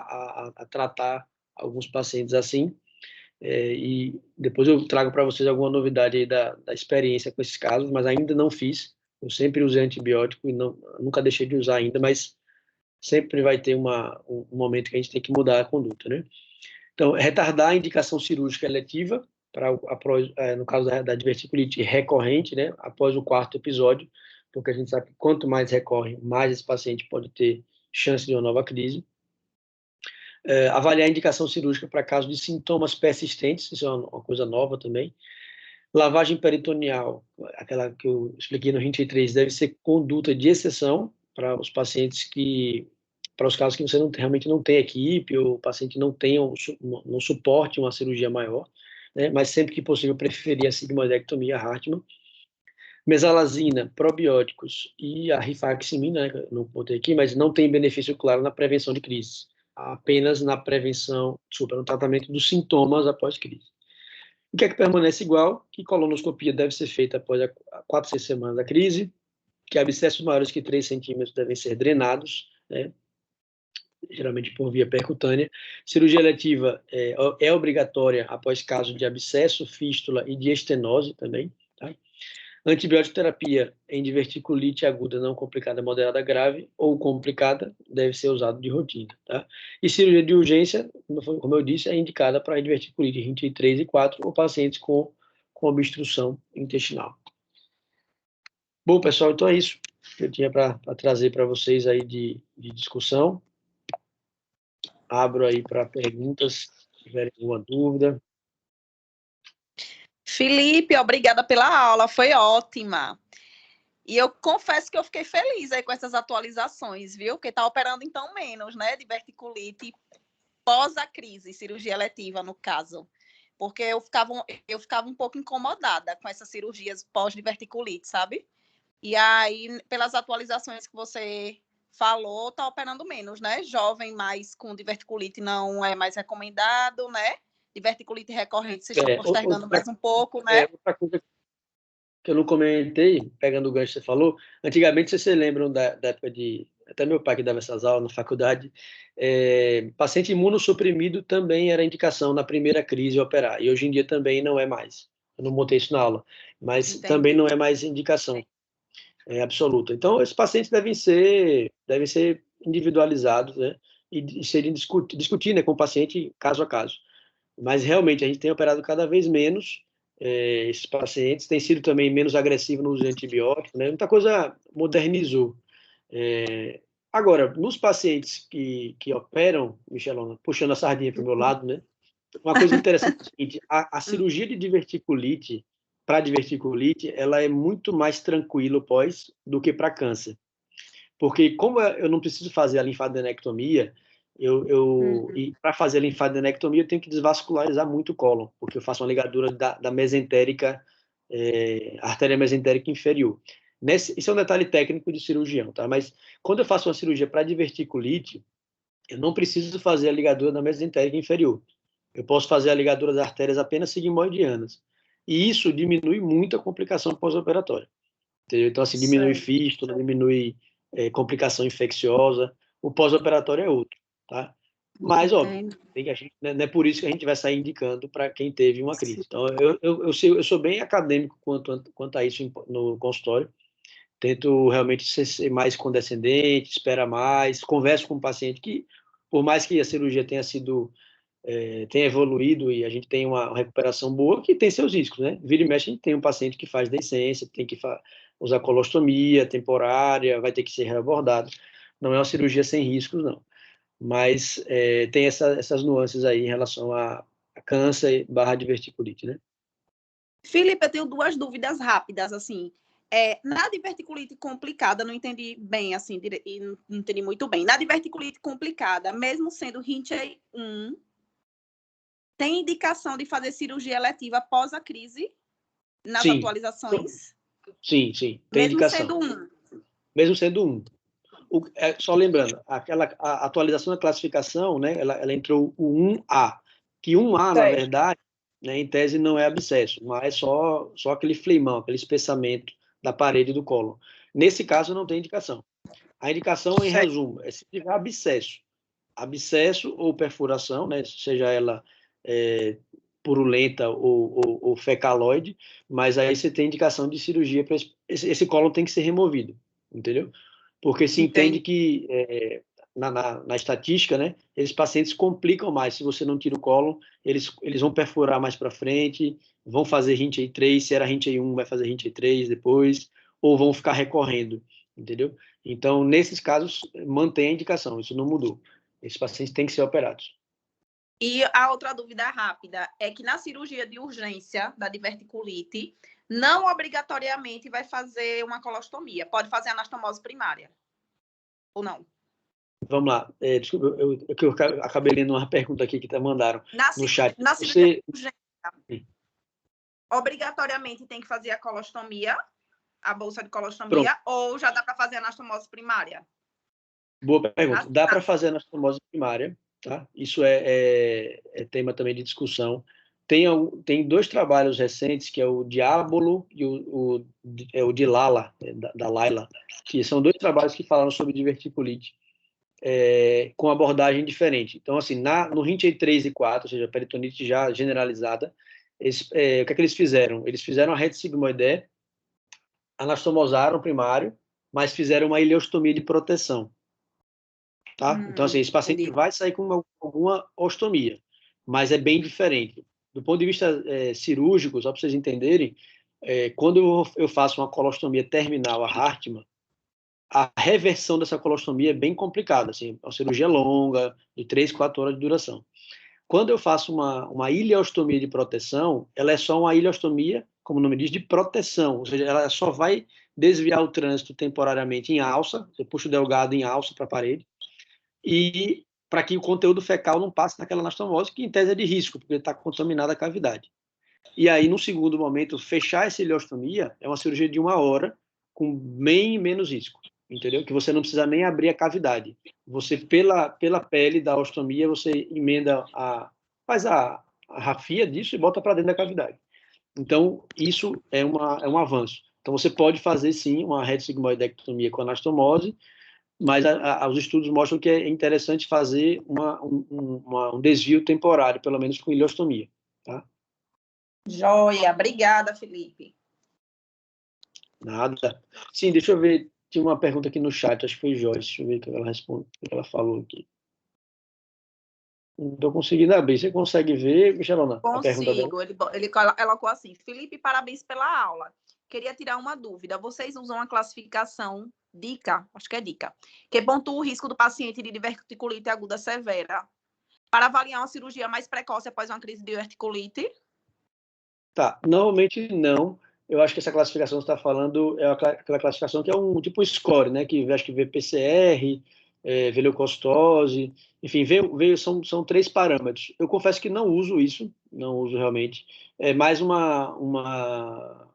a tratar alguns pacientes assim, e depois eu trago para vocês alguma novidade aí da experiência com esses casos, mas ainda não fiz. Eu sempre usei antibiótico e nunca deixei de usar ainda, mas sempre vai ter um momento que a gente tem que mudar a conduta, né? Então, retardar a indicação cirúrgica eletiva, no caso da diverticulite recorrente, né, após o 4º episódio, porque a gente sabe que quanto mais recorre, mais esse paciente pode ter chance de uma nova crise. Avaliar a indicação cirúrgica para casos de sintomas persistentes, isso é uma coisa nova também. Lavagem peritoneal, aquela que eu expliquei no 23, deve ser conduta de exceção para os pacientes para os casos que você realmente não tem equipe, ou o paciente não suporte uma cirurgia maior, né? Mas sempre que possível preferir a sigmoidectomia Hartmann. Mesalazina, probióticos e a rifaximin, né? Não botei aqui, mas não tem benefício claro na prevenção de crises, apenas no tratamento dos sintomas após crise. O que é que permanece igual? Que colonoscopia deve ser feita após 4 a 6 semanas da crise, que abscessos maiores que 3 centímetros devem ser drenados, né? Geralmente por via percutânea. Cirurgia eletiva é obrigatória após caso de abscesso, fístula e de estenose também, tá? Antibiótico terapia em diverticulite aguda não complicada, moderada, grave ou complicada deve ser usado de rotina, tá? E cirurgia de urgência, como eu disse, é indicada para diverticulite RINT 3 e 4 ou pacientes com obstrução intestinal. Bom, pessoal, então é isso que eu tinha para trazer para vocês aí de discussão. Abro aí para perguntas, se tiverem alguma dúvida. Felipe, obrigada pela aula, foi ótima. E eu confesso que eu fiquei feliz aí com essas atualizações, viu? Porque tá operando então menos, né? Diverticulite pós a crise, cirurgia eletiva, no caso. Porque eu ficava um pouco incomodada com essas cirurgias pós-diverticulite, sabe? E aí, pelas atualizações que você falou, tá operando menos, né? Jovem mais com diverticulite não é mais recomendado, né? Diverticulite recorrente, vocês estão postergando mais um pouco, né? Outra coisa que eu não comentei, pegando o gancho que você falou, antigamente, vocês se lembram da época até meu pai que dava essas aulas na faculdade, paciente imunossuprimido também era indicação na primeira crise operar, e hoje em dia também não é mais. Eu não botei isso na aula, mas Entendi. Também não é mais indicação absoluta. Então, esses pacientes devem ser individualizados, né, e serem discutir, né, com o paciente caso a caso. Mas realmente a gente tem operado cada vez menos esses pacientes, tem sido também menos agressivo no uso de antibiótico, né? Muita coisa modernizou. Agora, nos pacientes que operam, Michelona, puxando a sardinha para o meu lado, né? Uma coisa interessante é o seguinte, a cirurgia de diverticulite, para diverticulite, ela é muito mais tranquila pós do que para câncer. Porque como eu não preciso fazer a linfadenectomia, e para fazer a linfadenectomia eu tenho que desvascularizar muito o cólon, porque eu faço uma ligadura da mesentérica, artéria mesentérica inferior. Isso é um detalhe técnico de cirurgião, tá? Mas quando eu faço uma cirurgia para diverticulite, eu não preciso fazer a ligadura da mesentérica inferior. Eu posso fazer a ligadura das artérias apenas sigmoidianas. E isso diminui muito a complicação pós-operatória. Então, assim, diminui fístula, diminui complicação infecciosa. O pós-operatório é outro, tá? Mas, óbvio, não é por isso que a gente vai sair indicando para quem teve uma crise. Então, eu sou bem acadêmico quanto a isso no consultório. Tento realmente ser mais condescendente, espera mais, converso com o paciente que, por mais que a cirurgia tenha evoluído e a gente tem uma recuperação boa, que tem seus riscos, né? Vira e mexe, a gente tem um paciente que faz deiscência, tem que usar colostomia temporária, vai ter que ser reabordado. Não é uma cirurgia sem riscos, não. Mas tem essas nuances aí em relação a câncer / diverticulite, né? Felipe, eu tenho 2 dúvidas rápidas, assim. Na diverticulite complicada, não entendi bem, assim, e não entendi muito bem. Na diverticulite complicada, mesmo sendo Rinchey 1, tem indicação de fazer cirurgia eletiva após a crise nas Sim. atualizações? Sim, tem mesmo indicação. Sendo 1. Mesmo sendo 1. Só lembrando, a atualização da classificação, né, ela entrou o 1A, que 1A, na verdade, né, em tese não é abscesso, mas é só aquele fleimão, aquele espessamento da parede do cólon. Nesse caso, não tem indicação. A indicação, em resumo, é se tiver abscesso ou perfuração, né, seja ela purulenta ou fecaloide, mas aí você tem indicação de cirurgia para esse cólon tem que ser removido, entendeu? Porque se entende que na estatística, né, esses pacientes complicam mais. Se você não tira o cólon, eles vão perfurar mais para frente, vão fazer Rinchey 3, se era Rinchey 1, vai fazer Rinchey 3 depois, ou vão ficar recorrendo, entendeu? Então, nesses casos, mantém a indicação, isso não mudou. Esses pacientes têm que ser operados. E a outra dúvida rápida é que na cirurgia de urgência da diverticulite, não obrigatoriamente vai fazer uma colostomia. Pode fazer anastomose primária. Ou não? Vamos lá. Desculpa, eu acabei lendo uma pergunta aqui que mandaram no chat. Na cirurgia de urgência, obrigatoriamente tem que fazer a colostomia, a bolsa de colostomia, ou já dá para fazer anastomose primária? Boa pergunta. Dá para fazer anastomose primária, tá? Isso é tema também de discussão. Tem 2 trabalhos recentes, que é o Diabolo e o de Lala, da Laila, que são 2 trabalhos que falaram sobre diverticulite, com abordagem diferente. Então, assim, no Rinchey 3 e 4, ou seja, peritonite já generalizada, o que é que eles fizeram? Eles fizeram a rete sigmoidea, anastomosaram primário, mas fizeram uma ileostomia de proteção. Tá? Então, assim, esse paciente vai sair com alguma ostomia, mas é bem diferente. Do ponto de vista cirúrgico, só para vocês entenderem, quando eu faço uma colostomia terminal, a Hartmann, a reversão dessa colostomia é bem complicada, assim, é uma cirurgia longa, de 3, 4 horas de duração. Quando eu faço uma ileostomia de proteção, ela é só uma ileostomia, como o nome diz, de proteção, ou seja, ela só vai desviar o trânsito temporariamente em alça, você puxa o delgado em alça para a parede, e para que o conteúdo fecal não passe naquela anastomose, que em tese é de risco, porque está contaminada a cavidade. E aí, no segundo momento, fechar essa ileostomia é uma cirurgia de 1 hora, com bem menos risco, entendeu? Que você não precisa nem abrir a cavidade. Você, pela pele da ostomia, você emenda faz a rafia disso e bota para dentro da cavidade. Então, isso é um avanço. Então, você pode fazer, sim, uma rete sigmoidectomia com anastomose, mas os estudos mostram que é interessante fazer um desvio temporário, pelo menos com ileostomia, tá? Joia, obrigada, Felipe. Nada. Sim, deixa eu ver, tinha uma pergunta aqui no chat, acho que foi Joyce, deixa eu ver o que ela responde, o que ela falou aqui. Não estou conseguindo abrir, você consegue ver, Michelona, a pergunta dela? Consigo, ele colocou assim, Felipe, parabéns pela aula. Queria tirar uma dúvida, vocês usam a classificação DICA, acho que é DICA, que pontua o risco do paciente de diverticulite aguda severa, para avaliar uma cirurgia mais precoce após uma crise de diverticulite? Tá, normalmente não. Eu acho que essa classificação que você está falando é aquela classificação que é um tipo score, né? Que acho que vê PCR, vê leucocitose, enfim, são 3 parâmetros. Eu confesso que não uso isso, não uso realmente. É mais uma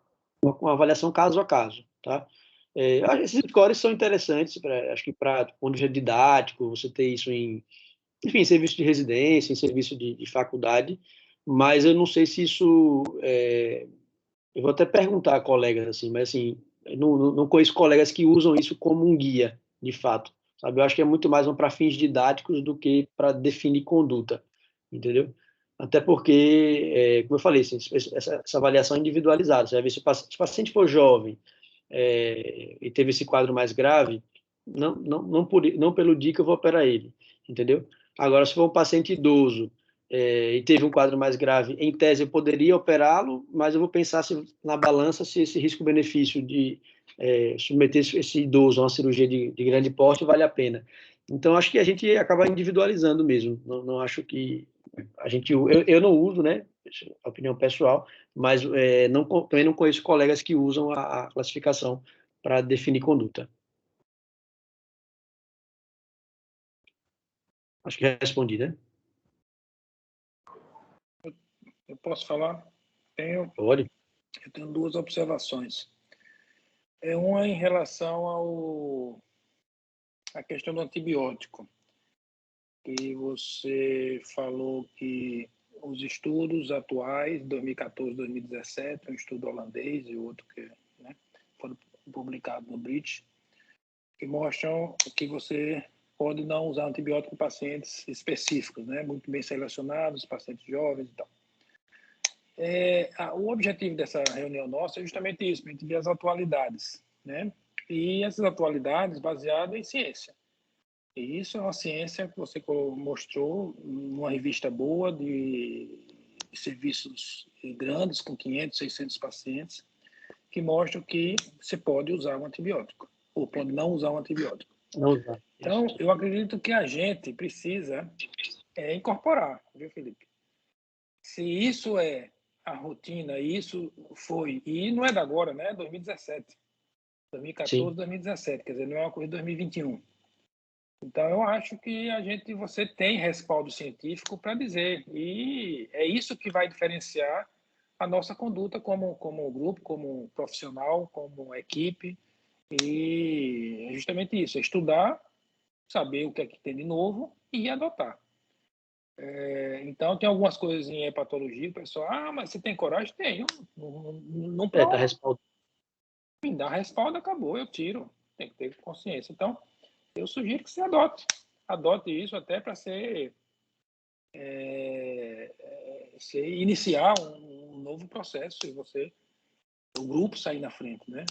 avaliação caso a caso, tá? Esses scores são interessantes, acho que para ponto de vista didático, você ter isso enfim, serviço de residência, em serviço de faculdade, mas eu não sei se isso eu vou até perguntar a colegas, assim, mas assim, eu não conheço colegas que usam isso como um guia, de fato, sabe? Eu acho que é muito mais para fins didáticos do que para definir conduta, entendeu? Até porque, como eu falei, assim, essa avaliação é individualizada. Você vai ver se o paciente for jovem e teve esse quadro mais grave, não pelo dia que eu vou operar ele, entendeu? Agora, se for um paciente idoso e teve um quadro mais grave, em tese eu poderia operá-lo, mas eu vou pensar na balança se esse risco-benefício de submeter esse idoso a uma cirurgia de grande porte vale a pena. Então, acho que a gente acaba individualizando mesmo. Não acho que eu não uso, né? Opinião pessoal, mas também não conheço colegas que usam a classificação para definir conduta. Acho que respondi, né? Eu posso falar? Pode. Eu tenho duas observações. Uma em relação à questão do antibiótico, que você falou que os estudos atuais, 2014, 2017, um estudo holandês e outro que, né, foram publicados no British, que mostram que você pode não usar antibiótico em pacientes específicos, né, muito bem selecionados, pacientes jovens e tal. O objetivo dessa reunião nossa é justamente isso, para a gente ver as atualidades, né? E essas atualidades baseadas em ciência. E isso é uma ciência que você mostrou numa revista boa de serviços grandes, com 500, 600 pacientes, que mostram que você pode usar um antibiótico, ou pode não usar um antibiótico. Não usar. Então, eu acredito que a gente precisa incorporar, viu, Felipe? Se isso é a rotina, isso foi, e não é da agora, né? 2017, 2014, Sim. 2017, quer dizer, não é uma coisa de 2021. Então, eu acho que você tem respaldo científico para dizer, e é isso que vai diferenciar a nossa conduta como grupo, como profissional, como equipe, e é justamente isso, é estudar, saber o que é que tem de novo e adotar. Então, tem algumas coisas em hepatologia, o pessoal, mas você tem coragem? Tenho. Não Tá prova. respaldado. Me dá respaldo, acabou, eu tiro. Tem que ter consciência. Então, eu sugiro que você adote. Adote isso até para você iniciar um novo processo e o grupo sair na frente, né?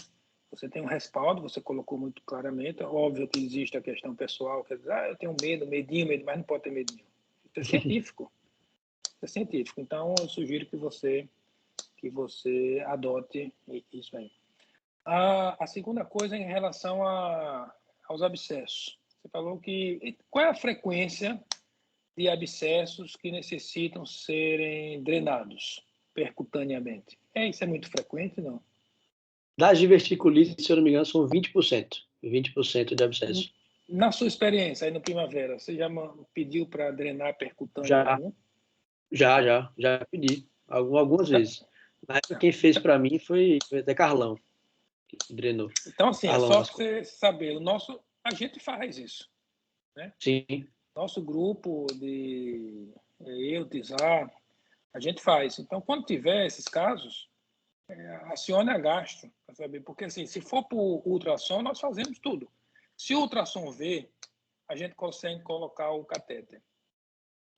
Você tem um respaldo, você colocou muito claramente. Óbvio que existe a questão pessoal, quer dizer, eu tenho medo, medinho, mas não pode ter medinho. Isso é científico. É científico. Então, eu sugiro que você adote isso aí. A segunda coisa é em relação aos abscessos. Você falou que... Qual é a frequência de abscessos que necessitam serem drenados percutaneamente? Isso é muito frequente, não? Das diverticulites, se eu não me engano, são 20%. 20% de abscesso. Na sua experiência aí no Primavera, você já pediu para drenar percutâneo Já, algum? já pedi. Algumas vezes. Na época, quem fez para mim foi até Carlão, que drenou. Então, assim, é Carlão só das você saber. A gente faz isso, né? Sim. Nosso grupo eu, Tizar, a gente faz. Então, quando tiver esses casos, acione a gastro para saber. Porque, assim, se for por ultrassom, nós fazemos tudo. Se o ultrassom vê, a gente consegue colocar o catéter.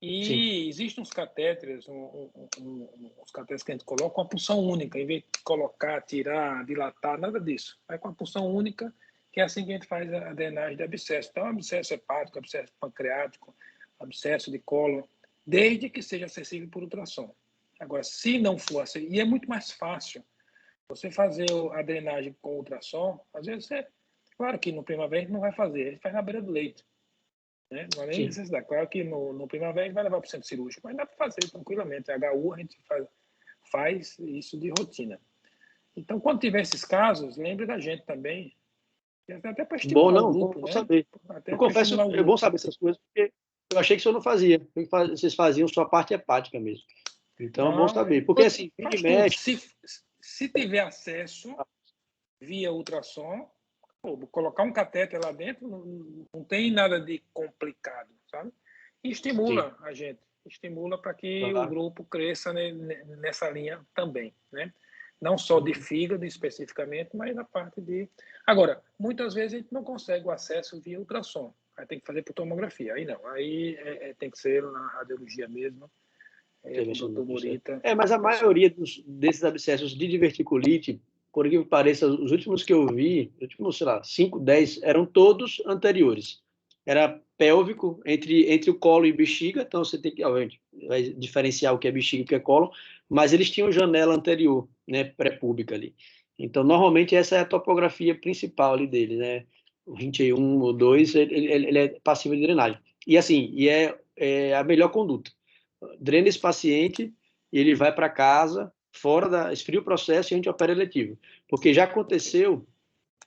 Sim. E existem uns catéteres, uns catéteres que a gente coloca com a punção única, em vez de colocar, tirar, dilatar, nada disso. Vai com a punção única, que é assim que a gente faz a drenagem de abscesso. Então, abscesso hepático, abscesso pancreático, abscesso de cólon, desde que seja acessível por ultrassom. Agora, se não for assim, e é muito mais fácil você fazer a drenagem com ultrassom, às vezes claro que no Primavera a gente não vai fazer, a gente faz na beira do leito. Né? Não é nem necessidade. Claro que no Primavera a gente vai levar para o centro cirúrgico, mas dá para fazer tranquilamente. A HU a gente faz isso de rotina. Então, quando tiver esses casos, lembre da gente também. Até para Bom, estimular o não, grupo, bom né? saber. Até Eu para confesso, estimular o é bom grupo. saber essas coisas, porque eu achei que o senhor não fazia. Vocês faziam só a parte hepática mesmo. Então, é bom Não, saber. Porque, assim, vira e faz tudo. mexe. Se tiver acesso via ultrassom, colocar um catéter lá dentro não tem nada de complicado, sabe? E estimula Sim, a gente, estimula para que o claro. grupo cresça nessa linha também, né? Não só de fígado especificamente, mas na parte de... Agora, muitas vezes a gente não consegue o acesso via ultrassom. Aí tem que fazer por tomografia. Aí não. Aí tem que ser na radiologia mesmo. Com o doutor Murita. Mas a maioria desses abscessos de diverticulite, por incrível que pareça, os últimos que eu vi, os últimos, sei lá, 5, 10, eram todos anteriores. Era pélvico, entre o colo e bexiga, então você tem que, obviamente, vai diferenciar o que é bexiga e o que é colo, mas eles tinham janela anterior, né, pré-púbica ali. Então, normalmente, essa é a topografia principal ali dele, né? O 21 ou 2, ele é passivo de drenagem. E assim, é a melhor conduta. Drena esse paciente e ele vai para casa, esfria o processo e a gente opera eletivo. Porque já aconteceu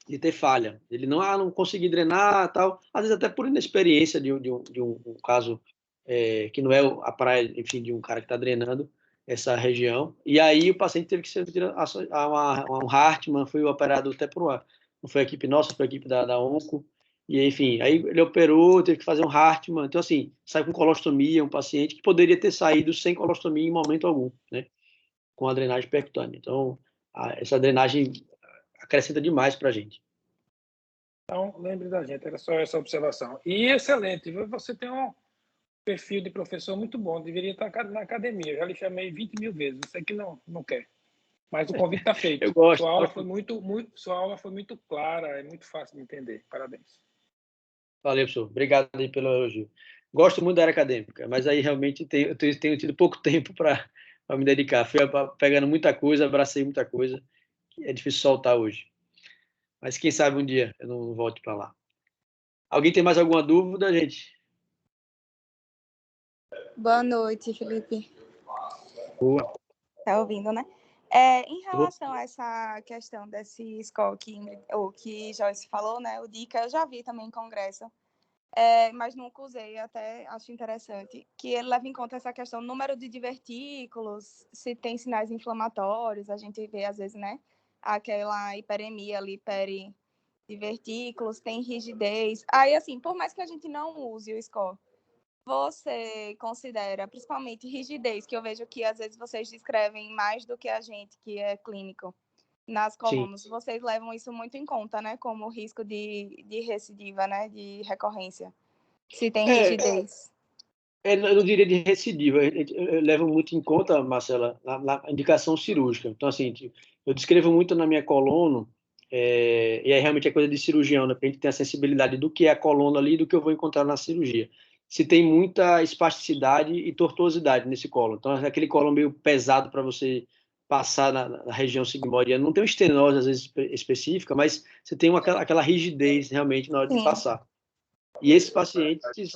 de ter falha. Ele não consegui drenar, tal. Às vezes até por inexperiência de um caso que não é a praia, enfim, de um cara que está drenando essa região. E aí o paciente teve que ser um Hartmann, foi operado até por uma... Não foi a equipe nossa, foi a equipe da Onco. E, enfim, aí ele operou, teve que fazer um Hartmann. Então, assim, sai com colostomia, um paciente que poderia ter saído sem colostomia em momento algum, né? Com a drenagem percutânea. Então, essa drenagem acrescenta demais para a gente. Então, lembre da gente, era só essa observação. E excelente, você tem um perfil de professor muito bom, deveria estar na academia. Eu já lhe chamei 20 mil vezes, você que não quer. Mas o convite está feito. Eu gosto. Sua aula foi muito clara, é muito fácil de entender. Parabéns. Valeu, professor. Obrigado aí pelo elogio. Gosto muito da área acadêmica, mas aí realmente eu tenho tido pouco tempo para me dedicar. Fui pegando muita coisa, abracei muita coisa, que é difícil soltar hoje. Mas quem sabe um dia eu não volte para lá. Alguém tem mais alguma dúvida, gente? Boa noite, Felipe. Boa. Tá ouvindo, né? Em relação a essa questão desse score que Joyce falou, né? O DICA, eu já vi também em congresso, mas nunca usei, até acho interessante, que ele leva em conta essa questão do número de divertículos, se tem sinais inflamatórios, a gente vê às vezes, né? Aquela hiperemia ali, divertículos, tem rigidez. Aí, assim, por mais que a gente não use o score, você considera, principalmente rigidez, que eu vejo que às vezes vocês descrevem mais do que a gente, que é clínico, nas colunas, vocês levam isso muito em conta, né? Como risco de recidiva, né? De recorrência. Se tem rigidez. Eu não diria de recidiva, eu levo muito em conta, Marcela, na indicação cirúrgica. Então, assim, eu descrevo muito na minha coluna, e aí realmente é coisa de cirurgião, né? Porque a gente tem a sensibilidade do que é a coluna ali e do que eu vou encontrar na cirurgia. Se tem muita espasticidade e tortuosidade nesse colo. Então, é aquele colo meio pesado para você passar na região sigmoidiana. Não tem uma estenose, às vezes, específica, mas você tem aquela rigidez realmente na hora de passar. E esses pacientes,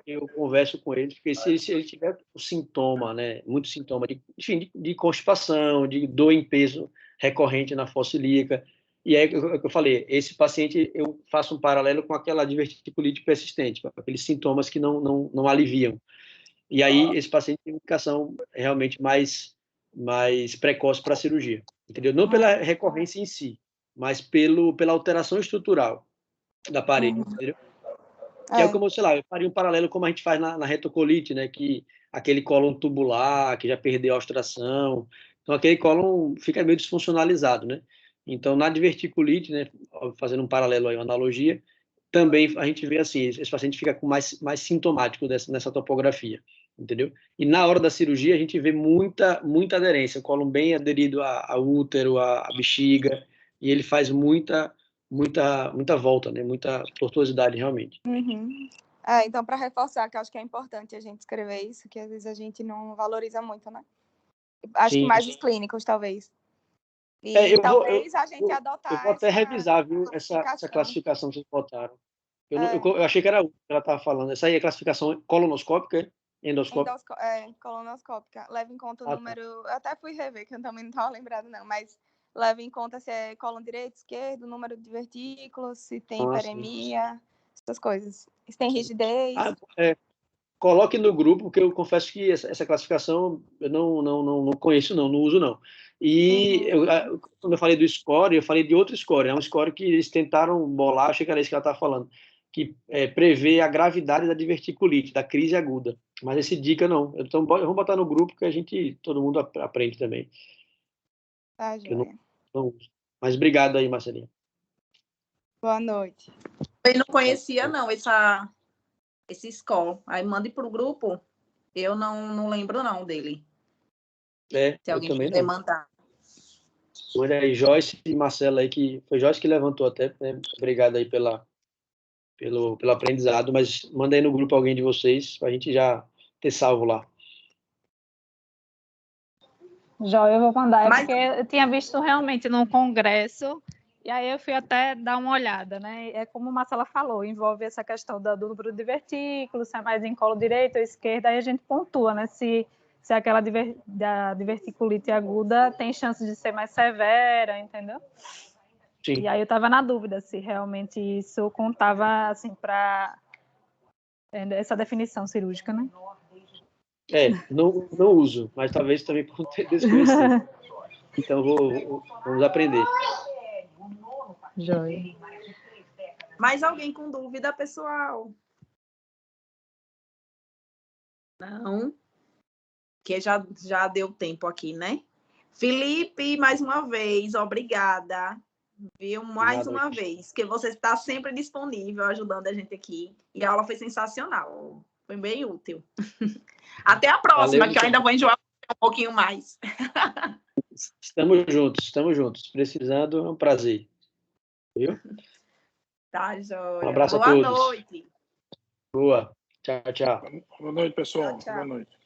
eu converso com eles, porque se ele tiver o sintoma, né, muito sintoma enfim, de constipação, de dor em peso recorrente na fossa ilíaca, e aí eu falei, esse paciente eu faço um paralelo com aquela diverticulite persistente, com aqueles sintomas que não aliviam. E aí esse paciente tem indicação realmente mais precoce para a cirurgia, entendeu? Não pela recorrência em si, mas pela alteração estrutural da parede, entendeu? Que é como, sei lá, eu faria um paralelo como a gente faz na retocolite, né? Que aquele cólon tubular, que já perdeu a ostração. Então, aquele cólon fica meio desfuncionalizado, né? Então, na diverticulite, né? Fazendo um paralelo aí, uma analogia, também a gente vê assim, esse paciente fica com mais sintomático nessa topografia, entendeu? E na hora da cirurgia, a gente vê muita aderência, o cólon bem aderido ao útero, à bexiga, e ele faz muita volta, né? Muita tortuosidade, realmente. Uhum. Então, para reforçar, que eu acho que é importante a gente escrever isso, que às vezes a gente não valoriza muito, né? Acho que mais os clínicos, talvez. E talvez a gente adotar. Eu vou até revisar, viu, essa classificação que vocês botaram. Eu achei que era o que ela estava falando. Essa aí é a classificação colonoscópica, endoscópica? Colonoscópica. Leva em conta o número. Eu até fui rever, que eu também não estava lembrado, não, mas leva em conta se é cólon direito, esquerdo, o número de divertículos, se tem hiperemia, essas coisas. Se tem rigidez. Coloque no grupo, porque eu confesso que essa classificação eu não conheço, não uso, não. E quando eu falei do score, eu falei de outro score. É um score que eles tentaram bolar, achei que era isso que ela estava falando, que prevê a gravidade da diverticulite, da crise aguda. Mas esse dica não. Então, vamos botar no grupo que todo mundo aprende também. Tá, que eu joia. não uso. Mas obrigado aí, Marcelinha. Boa noite. Eu não conhecia, não, esse score. Aí mande para o grupo. Eu não lembro, não, dele. Se Eu alguém também puder não. mandar. Olha aí, Joyce e Marcela aí, que foi Joyce que levantou até, né? Obrigado aí pelo aprendizado, mas manda aí no grupo alguém de vocês, pra gente já ter salvo lá. Já eu vou mandar, Mas- porque eu tinha visto realmente num congresso, e aí eu fui até dar uma olhada, né? É como a Marcela falou, envolve essa questão do número de divertículos, se é mais em colo direito ou esquerda, aí a gente pontua, né? Se aquela da diverticulite aguda tem chance de ser mais severa, entendeu? Sim. E aí eu estava na dúvida se realmente isso contava, assim, para essa definição cirúrgica, né? Não uso, mas talvez também por ter desconhecido. Então vamos aprender. Joia. Mais alguém com dúvida, pessoal? Não? Que já deu tempo aqui, né? Felipe, mais uma vez, obrigada. Viu? Mais uma vez, que você está sempre disponível, ajudando a gente aqui. E a aula foi sensacional. Foi bem útil. Até a próxima, Valeu, que eu ainda vou enjoar um pouquinho mais. Estamos juntos. Precisando, é um prazer. Viu? Tá, joia. Um abraço a Boa todos. noite. Boa. Tchau, tchau. Boa noite, pessoal. Tchau, tchau. Boa noite.